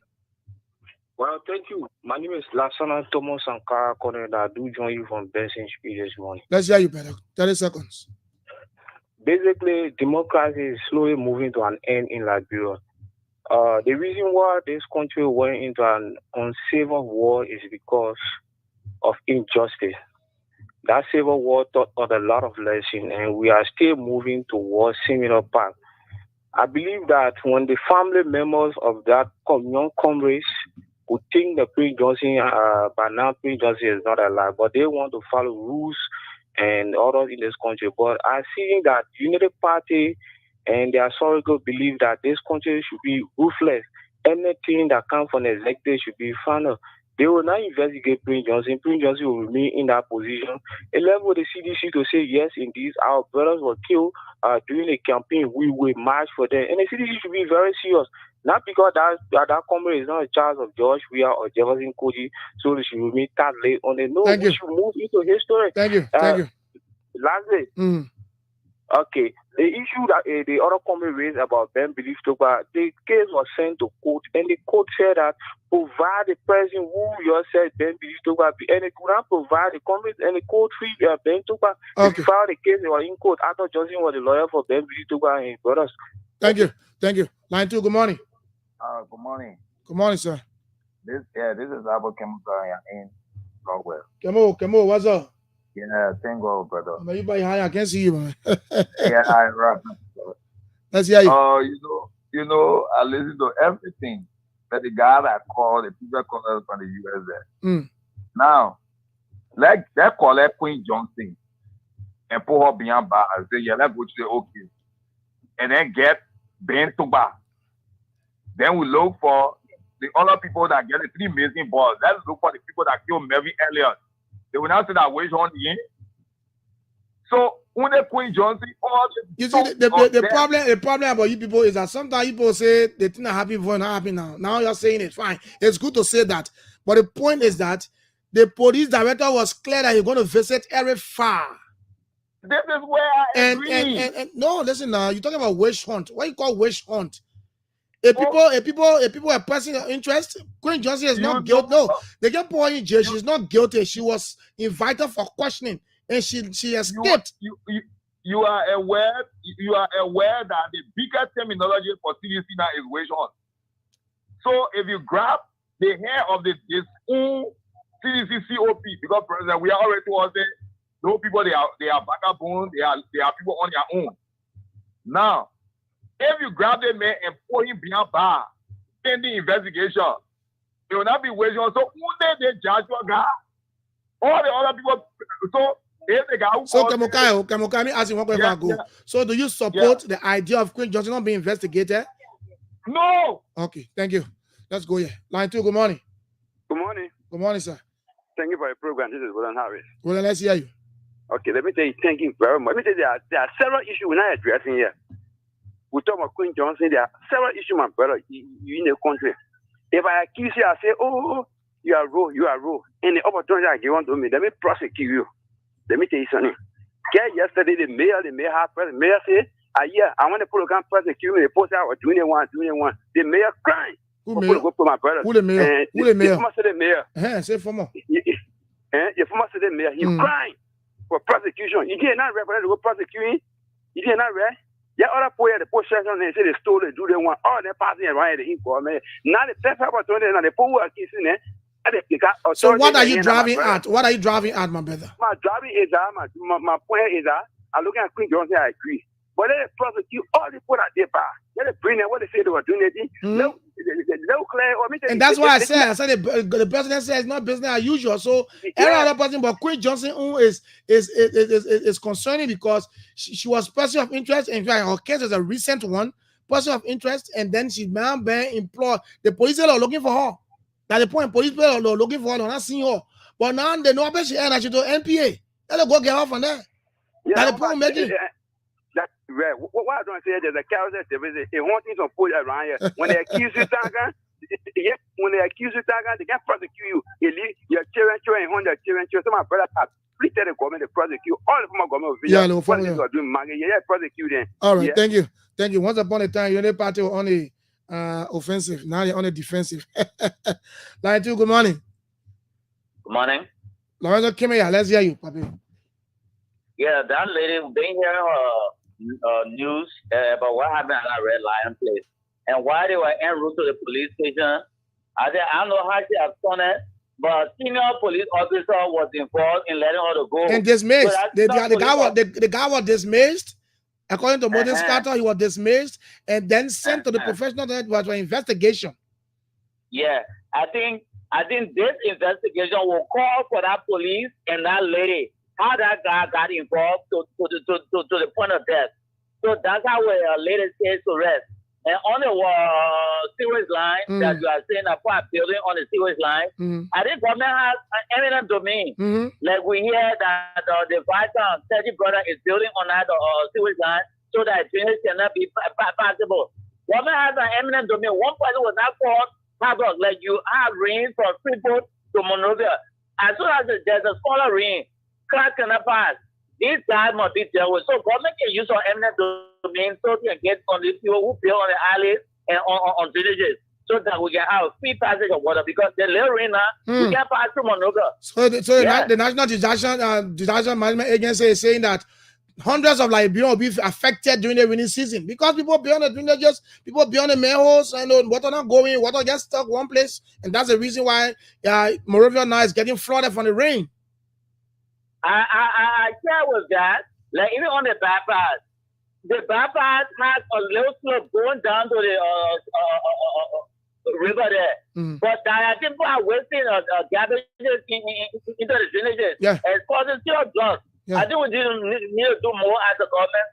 Well, thank you. My name is Lasana Thomas Sankara Corner. I do join you from Benson Speed this morning. Let's hear you better. 30 seconds. Basically, democracy is slowly moving to an end in Liberia. The reason why this country went into an uncivil war is because of injustice. That civil war taught us a lot of lessons, and we are still moving towards similar path. I believe that when the family members of that young comrades would think that Prince Johnson, by now Prince Johnson is not alive, but they want to follow rules and others in this country. But I see that Unity Party and the historical believe that this country should be ruthless. Anything that comes from the executive should be final. They will not investigate Prince Johnson. Prince Johnson will remain in that position. It left with the CDC to say, yes, indeed, our brothers were killed during a campaign. We will march for them. And the CDC should be very serious. Not because that comrade is not a child of George Weah or Jefferson Koji, so they should remain that late on the. No, we should move into history. Thank you. Thank you. Lastly, okay, the issue that the other comrade raised about Ben Belief Toba, the case was sent to court, and the court said that provide the person who you said Ben Belief Toba, and it could not provide the comrade and the court free Ben Toba. If you filed the case, they were in court. Arthur Johnson was the lawyer for Ben Belief Toba and his brothers. Thank you. Thank you. Line 2, good morning. Good morning. Good morning, sir. This is Abu Kemuka in Longwell. Kemo, what's up? Yeah, thank God, brother. Man, you by high, I can't see you, man. Yeah, I rap. Let's hear you. You know, I listen to everything that the guy that called, the people call us from the US there. Now, let call Queen Johnson and put her behind bar and say, yeah, let's go to the okay. And then get Ben Toba. Then we look for the other people that get the 3 missing balls. Let's look for the people that killed Melvin Elliott. They will not say that wage on the end. So when they Queen Johnson, all you see the problem about you people is that sometimes people say they think are happy before not happy now. Now you're saying it fine. It's good to say that, But the point is that the police director was clear that he's going to visit Eric Farr. This is where I agree. And no, listen now, you're talking about witch hunt. What you call witch hunt? If people are pressing their interest, Queen Johnson is not guilty. No, they can put her in jail. She's not guilty. She was invited for questioning, and she escaped. You are aware that the biggest terminology for CDC now is witch hunt. So if you grab the hair of this CDC COP, because President, we are already told that those people they are vagabonds, they are people on their own. Now, if you grab the man and put him behind bar, in the investigation, it will not be witch hunt. So only the judge will guy, all the other people. So if the guy who Kemokai, me ask you one question ago. So do you support the idea of Queen Johnson not being investigated? No. Okay, thank you. Let's go here. Line 2, good morning. Good morning. Good morning, sir. Thank you for your program. This is William Harris. Well, let's hear you. Okay, let me tell you, thank you very much. Let me tell you, there are several issues we're not addressing here. We talk about Queen Johnson, there are several issues, my brother, you in the country. If I accuse you, I say, oh, you are raw. And the opportunity I give on to me, let me prosecute you. Let me tell you something. Yesterday, the mayor had president. The mayor said, I want the program prosecute me. They post out doing one. The mayor crying. Who the mayor? The former city mayor. Say for more. The former city mayor, he's crying for prosecution. He did not represent the prosecuting. He did not read. Yeah, other people the possession and say they stole it, do they want all the passing around the information. Now the first opportunity and the people are kissing it. So what are you driving at? What are you driving at, my brother? My driving is that my point is that I'm looking at Queen Johnson, I agree. But they prosecute all the people that they buy. They bring them what they say they were doing it. No clear. And that's why I said the president said it's not business as usual. So every other person, but Queen Johnson is concerning because she was person of interest. In fact, her case is a recent one, person of interest, and then she's now being employed. The police are looking for her. At the point, police are looking for her, they're not seeing her. But now they know about she and she do NPA. Let her go get her from there. That's the point making. That's right. What I don't say there's a carousel service. They want things to put around here. When they accuse you, they can prosecute you. Your children, 100 children. So my brother has please tell the government to prosecute all the former government. Prosecute them. All right, thank you. Once upon a time, you're the party on the offensive. Now you're on the defensive. Line 2, good morning. Good morning. Lorenzo, come here. Let's hear you, Papi. Yeah, that lady been hearing news about what happened at that Red Lion place and why they were en route to the police station. I don't know how she has done it, but senior police officer was involved in letting her to go. And dismissed. So the guy was dismissed. According to Moses Carter, he was dismissed and then sent to the professional that was for investigation. Yeah, I think this investigation will call for that police and that lady. How that guy got involved to the point of death. So that's how we later says to rest. And on the sewage line that you are saying about building on the sewage line, I think government has an eminent domain. Like we hear that the Vice Surgery brother is building on that sewage line so that drainage cannot be possible. Government has an eminent domain. One person was not called havoc. Like you have rain from Freeport to Monrovia. As soon as there's a smaller rain, class cannot pass. These guys must be dealt with. So government can use our eminent domain so they can get on the people who build on the alleys and on villages so that we can have free passage of water because the little rain now, we can't pass through Monrovia. So the National Disaster Management Agency is saying that hundreds of Liberians will be affected during the rainy season because people beyond the drainages, people beyond the manholes, and water not going, water gets stuck one place, and that's the reason why Monrovia now is getting flooded from the rain. I share with that, like even on the bypass has a little slope going down to the river there. But I think people are wasting garbage into the drainages. Yeah. It's causing serious loss. Yeah. I think we need to do more as a government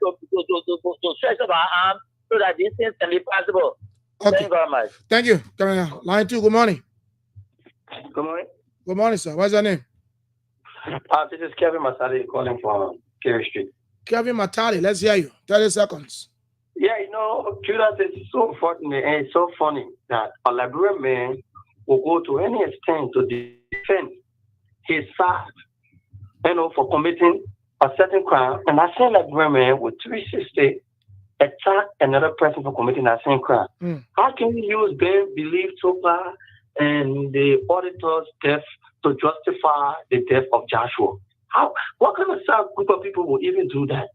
to stretch up our arms so that these things can be possible. Okay. Thank you very much. Thank you. Line 2, good morning. Good morning. Good morning, sir. What's your name? This is Kevin Matali calling from Kerry Street. Kevin Matali, let's hear you. 30 seconds. Yeah, Judas, it's so funny and it's so funny that a Liberian man will go to any extent to defend his side, for committing a certain crime, and I same Liberian man with 360 attack another person for committing that same crime. How can you use Ben, Belief, Topa, and the auditor's death to justify the death of Joshua? What kind of sad group of people will even do that?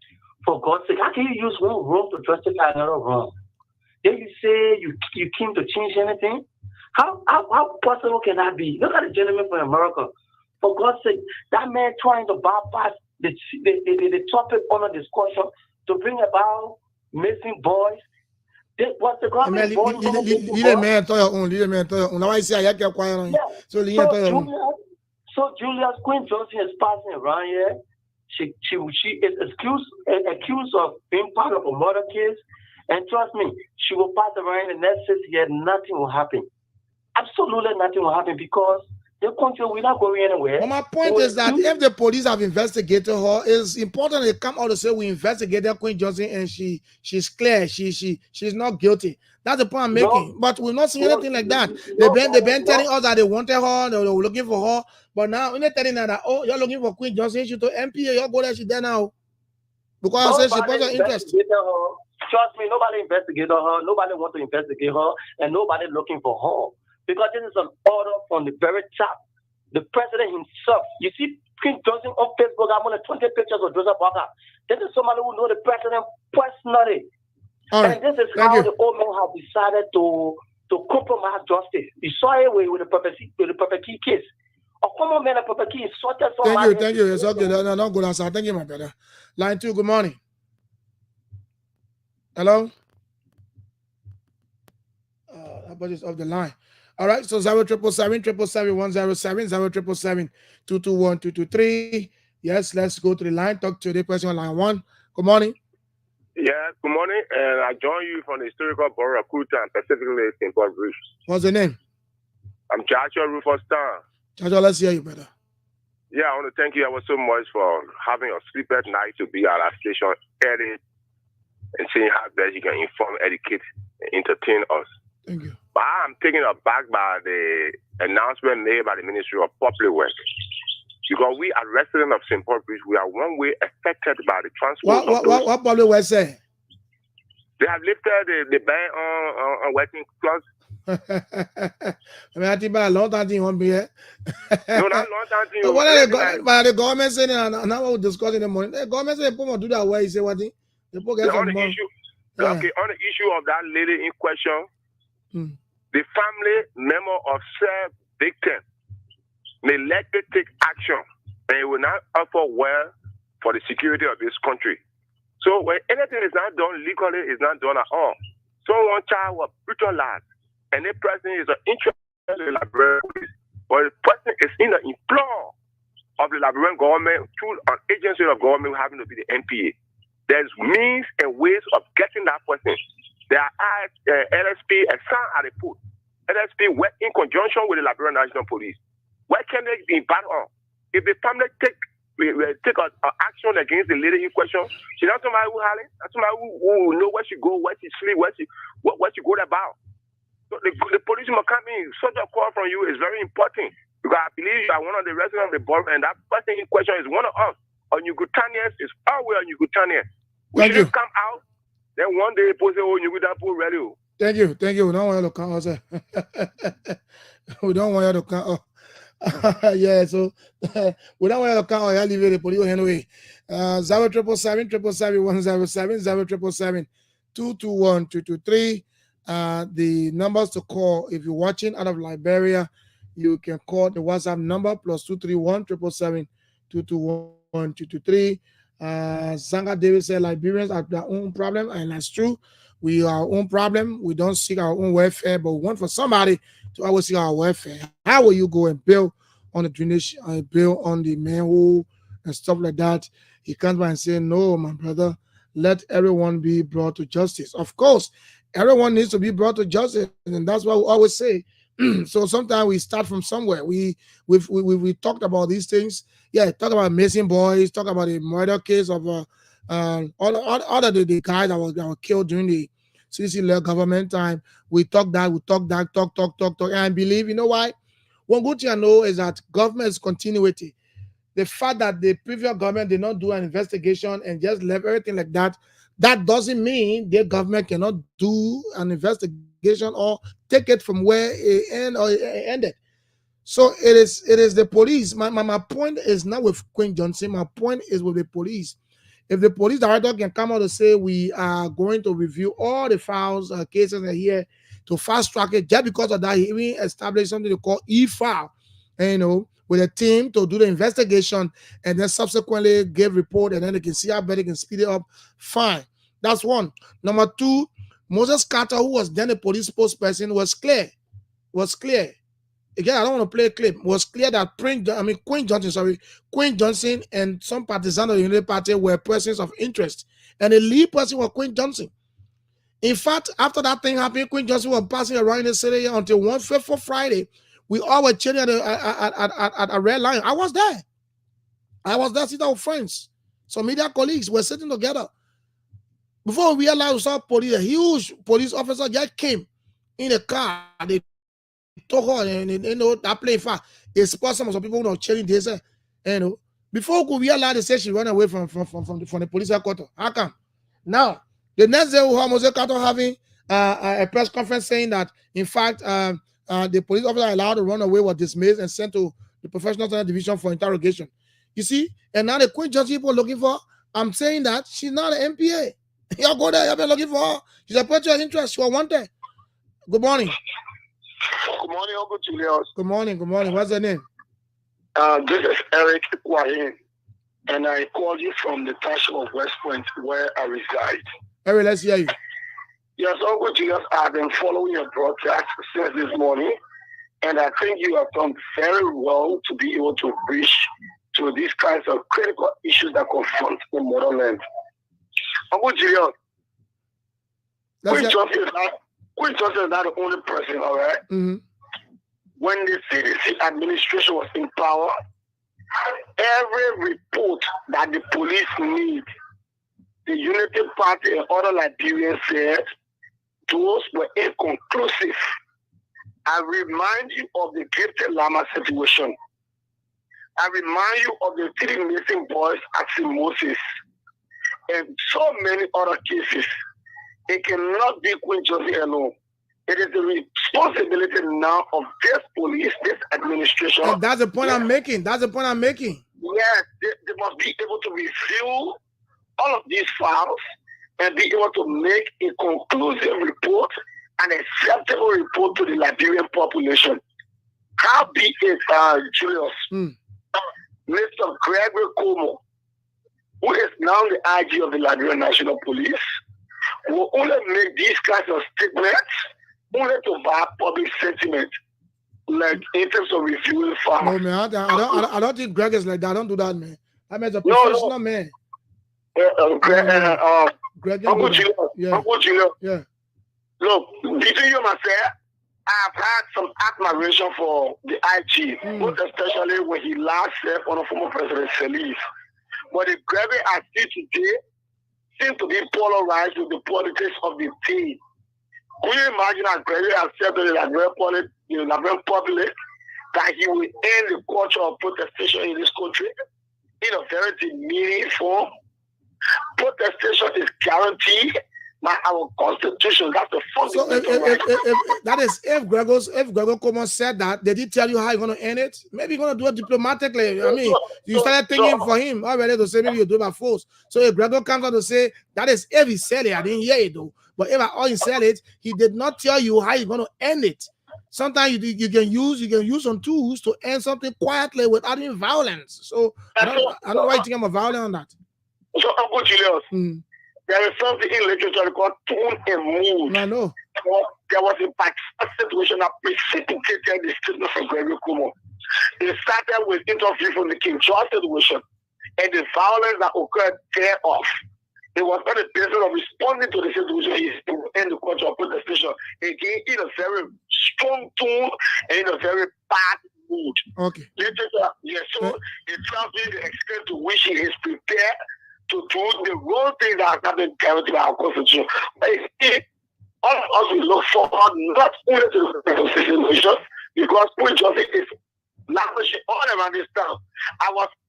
For God's sake, how can you use one wrong to justify another wrong? Then you say you came to change anything? How possible can that be? Look at the gentleman from America. For God's sake, that man trying to bypass the topic on a discussion to bring about missing boys. What's the government? Lead man to your own. Now I say I get quiet. So Julius Queen Johnson is passing around here. She is accused of being part of a murder case, and trust me, she will pass around in the next 6 years. Nothing will happen. Absolutely nothing will happen because the country will not go anywhere. Well, my point is that if the police have investigated her, it's important they come out to say we investigated Queen Johnson and she's clear, she's not guilty. That's the point I'm making. But we're not seeing anything like that. They've been telling us that they wanted her, they were looking for her. But now when they're telling her that, oh, you're looking for Queen Johnson, she to MPA, you're go there, she's there now. Because I said she put her interest. Trust me, nobody investigated her, nobody want to investigate her, and nobody looking for her. Because this is an order from the very top. The president himself. You see Queen Johnson on Facebook, I'm on 20 pictures of Joseph Walker. This is somebody who knows the president personally. Right. And this is how the old man have decided to compromise justice. You saw it with the Pepeki case. A common man of Pepeki is sorted somebody. Thank you. It's okay. No, good answer. Thank you, my brother. Line 2, good morning. Hello? That body is off the line. All right, so 07777-107, 077-221-223. Yes, let's go to the line. Talk to the person on line 1. Good morning. Yes, good morning. And I join you from the historical borough of Kuta and specifically St. Paul Bridge. What's the name? I'm Joshua Rufus Town. Joshua, let's hear you, brother. Yeah, I want to thank you ever so much for having a sleepless night to be at our station early and seeing how best you can inform, educate, and entertain us. Thank you. But I'm taken aback by the announcement made by the Ministry of Public Works. Because we are residents of St. Paul Bridge, we are one way affected by the transport. What Public Works say? They have lifted the ban on working class. I mean, I think by a long time thing won't be here. No, not long time thing. What are the government saying? Now what we discuss in the morning. The government say they do that way. You say what thing? On the issue of that lady in question. The family member of said victim may likely take action and it will not offer well for the security of this country. So when anything is not done legally, it's not done at all. Someone child was brutalized and the person is interested in the Liberian police, but the person is in the employ of the Liberian government through an agency of government having to be the NPA. There's means and ways of getting that person. There are LSP and some are the put. LSP work in conjunction with the Liberian National Police. Why can't they be bad on? If the family take an action against the lady in question, she's not somebody who hiding. That's somebody who know where she go, where she sleep, what she go about. So the police must come in. Such a call from you is very important because I believe you are one of the residents of the borough, and that person in question is one of us. Onyugutanians is always Onyugutanians. We shouldn't come out. Then one day, people say, "Oh, you would have put ready." Thank you. We don't want you to come out. We don't want you to come out. Yeah, so we don't want you to come out. Leave the police anyway. 07777-107, 077-221-223. The numbers to call if you're watching out of Liberia, you can call the WhatsApp number +231-777-221-223. Zanga David said Liberians have their own problem, and that's true. We are our own problem. We don't seek our own welfare, but we want for somebody to always seek our welfare. How will you go and build on the drainage, build on the manhole and stuff like that? He comes by and say, no, my brother, let everyone be brought to justice. Of course, everyone needs to be brought to justice, and that's what we always say. So sometimes we start from somewhere. We talked about these things. Yeah, talk about missing boys, talk about the murder case of all the guys that were killed during CDC government time. We talk, talk. And I believe, you know why? One good thing I know is that government is continuity. The fact that the previous government did not do an investigation and just left everything like that, that doesn't mean the government cannot do an investigation or take it from where it ended. So it is the police. My point is not with Queen Johnson. My point is with the police. If the police director can come out and say we are going to review all the files, cases are here to fast track it, just because of that, he even established something they call e-file, and, with a team to do the investigation and then subsequently give report, and then they can see how better they can speed it up. Fine. That's one. Number two, Moses Carter, who was then a police spokesperson, was clear. Again, I don't want to play a clip. It was clear that Queen Johnson and some partisans of the Unity Party were persons of interest. And the lead person was Queen Johnson. In fact, after that thing happened, Queen Johnson was passing around the city until one fateful Friday. We all were chilling at a red line. I was there sitting with friends. Some media colleagues were sitting together. Before we realized we saw police, a huge police officer just came in a car. They took her and that plane fast. It's possible some people chilling this. Before we realize, they said she ran away from the police headquarters. How come? Now, the next day, we have Moses Carter having a press conference saying that, in fact, the police officer allowed to run away was dismissed and sent to the Professional Division for interrogation. You see, and now the Queen Johnson people looking for, I'm saying that she's not an MPA. Y'all go there, y'all been looking for her. She's a person of interest. She was wanted. Good morning. Good morning, Uncle Julius. Good morning. What's your name? This is Eric Wahin, and I call you from the township of West Point, where I reside. Eric, let's hear you. Yes, Uncle Julius, I've been following your broadcast since this morning, and I think you have done very well to be able to reach to these kinds of critical issues that confront the motherland. Uncle Julius, Queen Johnson is not the only person, all right? Mm-hmm. When the CDC administration was in power, every report that the police need, the Unity Party and other Liberians said, those were inconclusive. I remind you of the Gifted Lama situation. I remind you of the 3 missing boys at St. Moses and so many other cases. It cannot be Queen Johnson alone. It is the responsibility now of this police, this administration. And that's the point I'm making. Yes, they must be able to review all of these files and be able to make a conclusive report, an acceptable report to the Liberian population. How be it, Julius, Mr. Gregory Como, who is now the IG of the Liberian National Police, will only make these kinds of statements only to buy public sentiment, like in terms of reviewing files. No, man, I don't think Greg is like that. I don't do that, man. I'm a professional man. Greg, Uncle Julio. Yeah. Look, between you and myself, I've had some admiration for the IG, most especially when he last served under former President Salif. But the Gregory I see today seems to be polarized with the politics of the team. Can you imagine that Gregory has said to the Liberian public that he will end the culture of protestation in this country in a very demeaning form? Protestation is guaranteed by our constitution. That's the fundamental right. If Gregor Como said that, did he tell you how you're going to end it? Maybe you're going to do it diplomatically. I mean, you started thinking for him already to say maybe you do it by force. So if Gregor comes out to say, that is if he said it, I didn't hear it though. But if all he said it, he did not tell you how you're going to end it. Sometimes you can use some tools to end something quietly without any violence. So I don't know why you think I'm violent on that. So Uncle Julius, there is something in literature called tone and mood. I know. There was a particular situation that precipitated the statement from Gregory Como. It started with interview from the King George situation and the violence that occurred thereof. It was not a basis of responding to the situation in the culture of protestation. Again, in a very strong tone and in a very bad mood. Okay. Literature, yes, so it tells me the extent to which he is prepared to do the wrong thing that has not been guaranteed by our constitution. But all of us will look forward not only to the situation, because Queen Johnson is lavishing all around this town.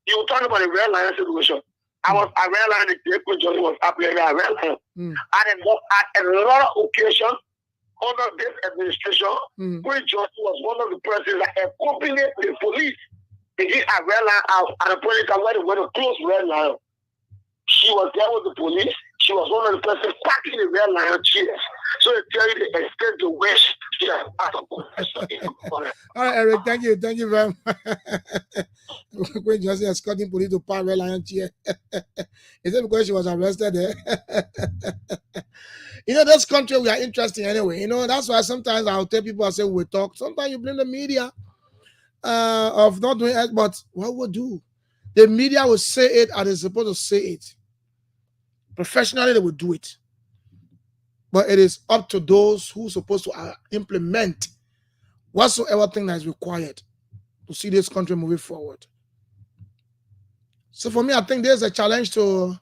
You were talking about the Red Lion situation. I was a Red Lion, the Queen Johnson was appearing at Red Lion. And at a lot of occasions, under this administration, Queen Johnson was one of the persons that accompanied the police. They did a Red Lion out at a point in time where they went to close Red Lion. She was there with the police. She was one of the persons packing the Red Lion chairs. So they tell you the extent to which she has all right, Eric, thank you. Thank you very much. Queen Johnson escorting police to pack Red Lion chair. Is it because she was arrested there? You know, this country, we are interesting anyway. You know, that's why sometimes I'll tell people, I say, we talk. Sometimes you blame the media of not doing it, but what would do? The media will say it and they're supposed to say it. Professionally, they will do it. But it is up to those who are supposed to implement whatsoever thing that is required to see this country moving forward. So for me, I think there's a challenge to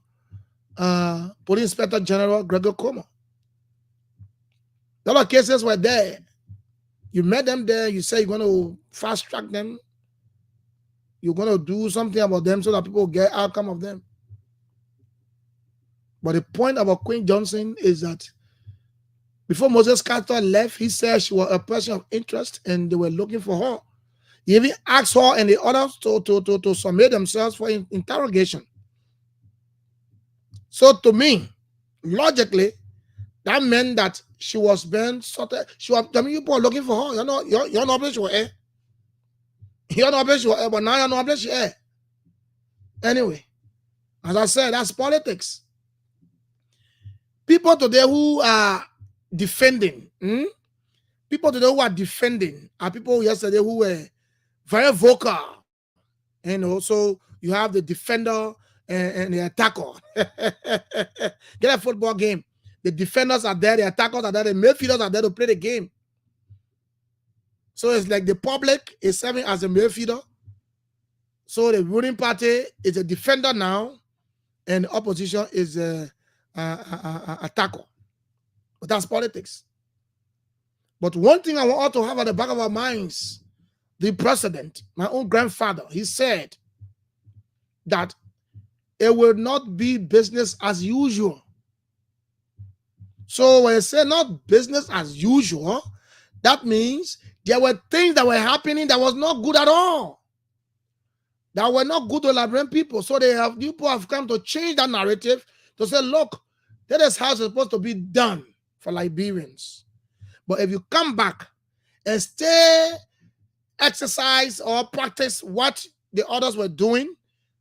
Police Inspector General Gregor Como. A lot of cases were there. You met them there, you say you're going to fast track them. You're going to do something about them so that people get outcome of them. But the point about Queen Johnson is that before Moses Carter left, he said she was a person of interest and they were looking for her. He even asked her and the others to submit themselves for interrogation. So to me, logically, that meant that she was being sorted. People are looking for her. You're not able to You're not able to but now you're not able to Anyway, as I said, that's politics. People today who are defending, people today who are defending are people yesterday who were very vocal. So you have the defender and the attacker. Get a football game. The defenders are there, the attackers are there, the midfielders are there to play the game. So it's like the public is serving as a midfielder. So the ruling party is a defender now, and the opposition is a attacker. But that's politics. But one thing I want all to have at the back of our minds, the president, my own grandfather, he said that it will not be business as usual. So when I say not business as usual, that means there were things that were happening that was not good at all. That were not good to Liberian people. So people have come to change that narrative to say, look, that is how it's supposed to be done for Liberians. But if you come back and stay, exercise or practice what the others were doing,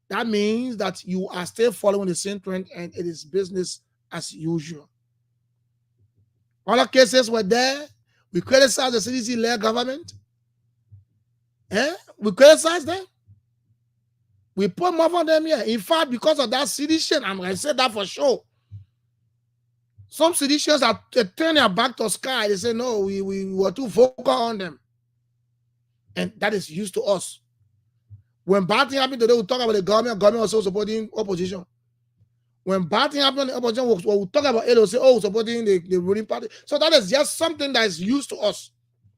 that means that you are still following the same trend and it is business as usual. Other cases were there. We criticize the CDC-led government. We criticize them. We put more on them here. In fact, because of that sedition, I'm going to say that for sure. Some seditionists are turning their back to Sky. They say, no, we were too vocal on them. And that is used to us. When bad thing happened today, we talk about the government also supporting opposition. When bad thing happened, the opposition will talk about it, they'll say, oh, supporting the ruling party. So that is just something that is used to us.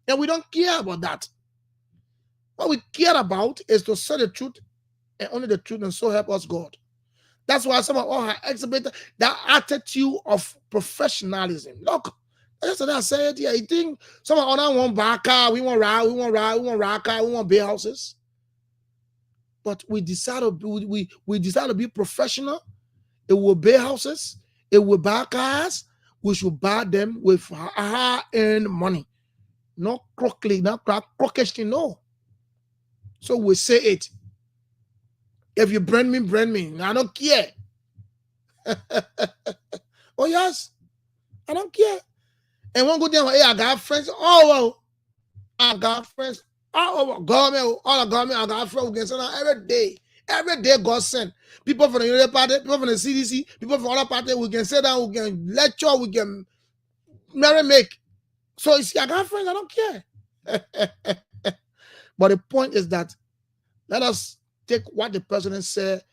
And we don't care about that. What we care about is to say the truth and only the truth, and so help us God. That's why some of us have exhibited that attitude of professionalism. Look, yesterday I said, yeah, you think some of us want Baka, we want Ra, we want Raka, we want Bay houses. But we decide to be professional. It will Bay houses, it will buy cars. We should buy them with hard-earned money. Not crooked, not crookish, no. So we say it. If you brand me. I don't care. Oh, yes. I don't care. And one good thing, hey, I got friends. Oh, well. I got friends. Oh, government, all the government, I got friends who can send out every day. Every day, God send. People from the United Party, people from the CDC, people from other parties, we can sit down, we can lecture, we can make. So you see, I got friends, I don't care. But the point is that let us take what the president said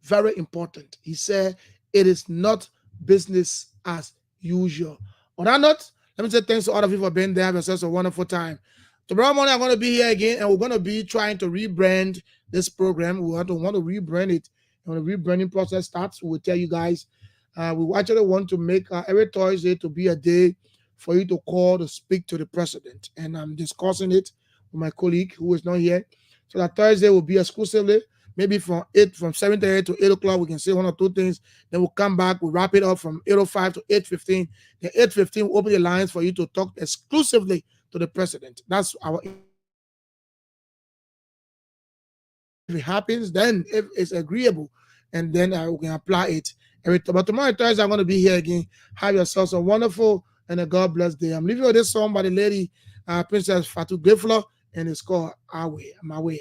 very important. He said it is not business as usual. On that note, Let me say thanks to all of you for being there. Have yourselves a wonderful time. Tomorrow morning, I'm going to be here again, and we're going to be trying to rebrand this program. We want to rebrand it. And when the rebranding process starts, we'll tell you guys. We actually want to make every Thursday to be a day for you to call to speak to the president. And I'm discussing it with my colleague who is not here. So that Thursday will be exclusively, maybe from 7:30 to 8 o'clock, we can say one or two things. Then we'll come back, we'll wrap it up from 8:05 to 8:15. Then 8:15, we'll open the lines for you to talk exclusively to the president. That's our. If it happens, then if it's agreeable, and then we can apply it. But tomorrow, Thursday, I'm going to be here again. Have yourselves a wonderful and a God bless day. I'm leaving you with this song by the lady, Princess Fatu Gifla, and it's called Our Way, My Way.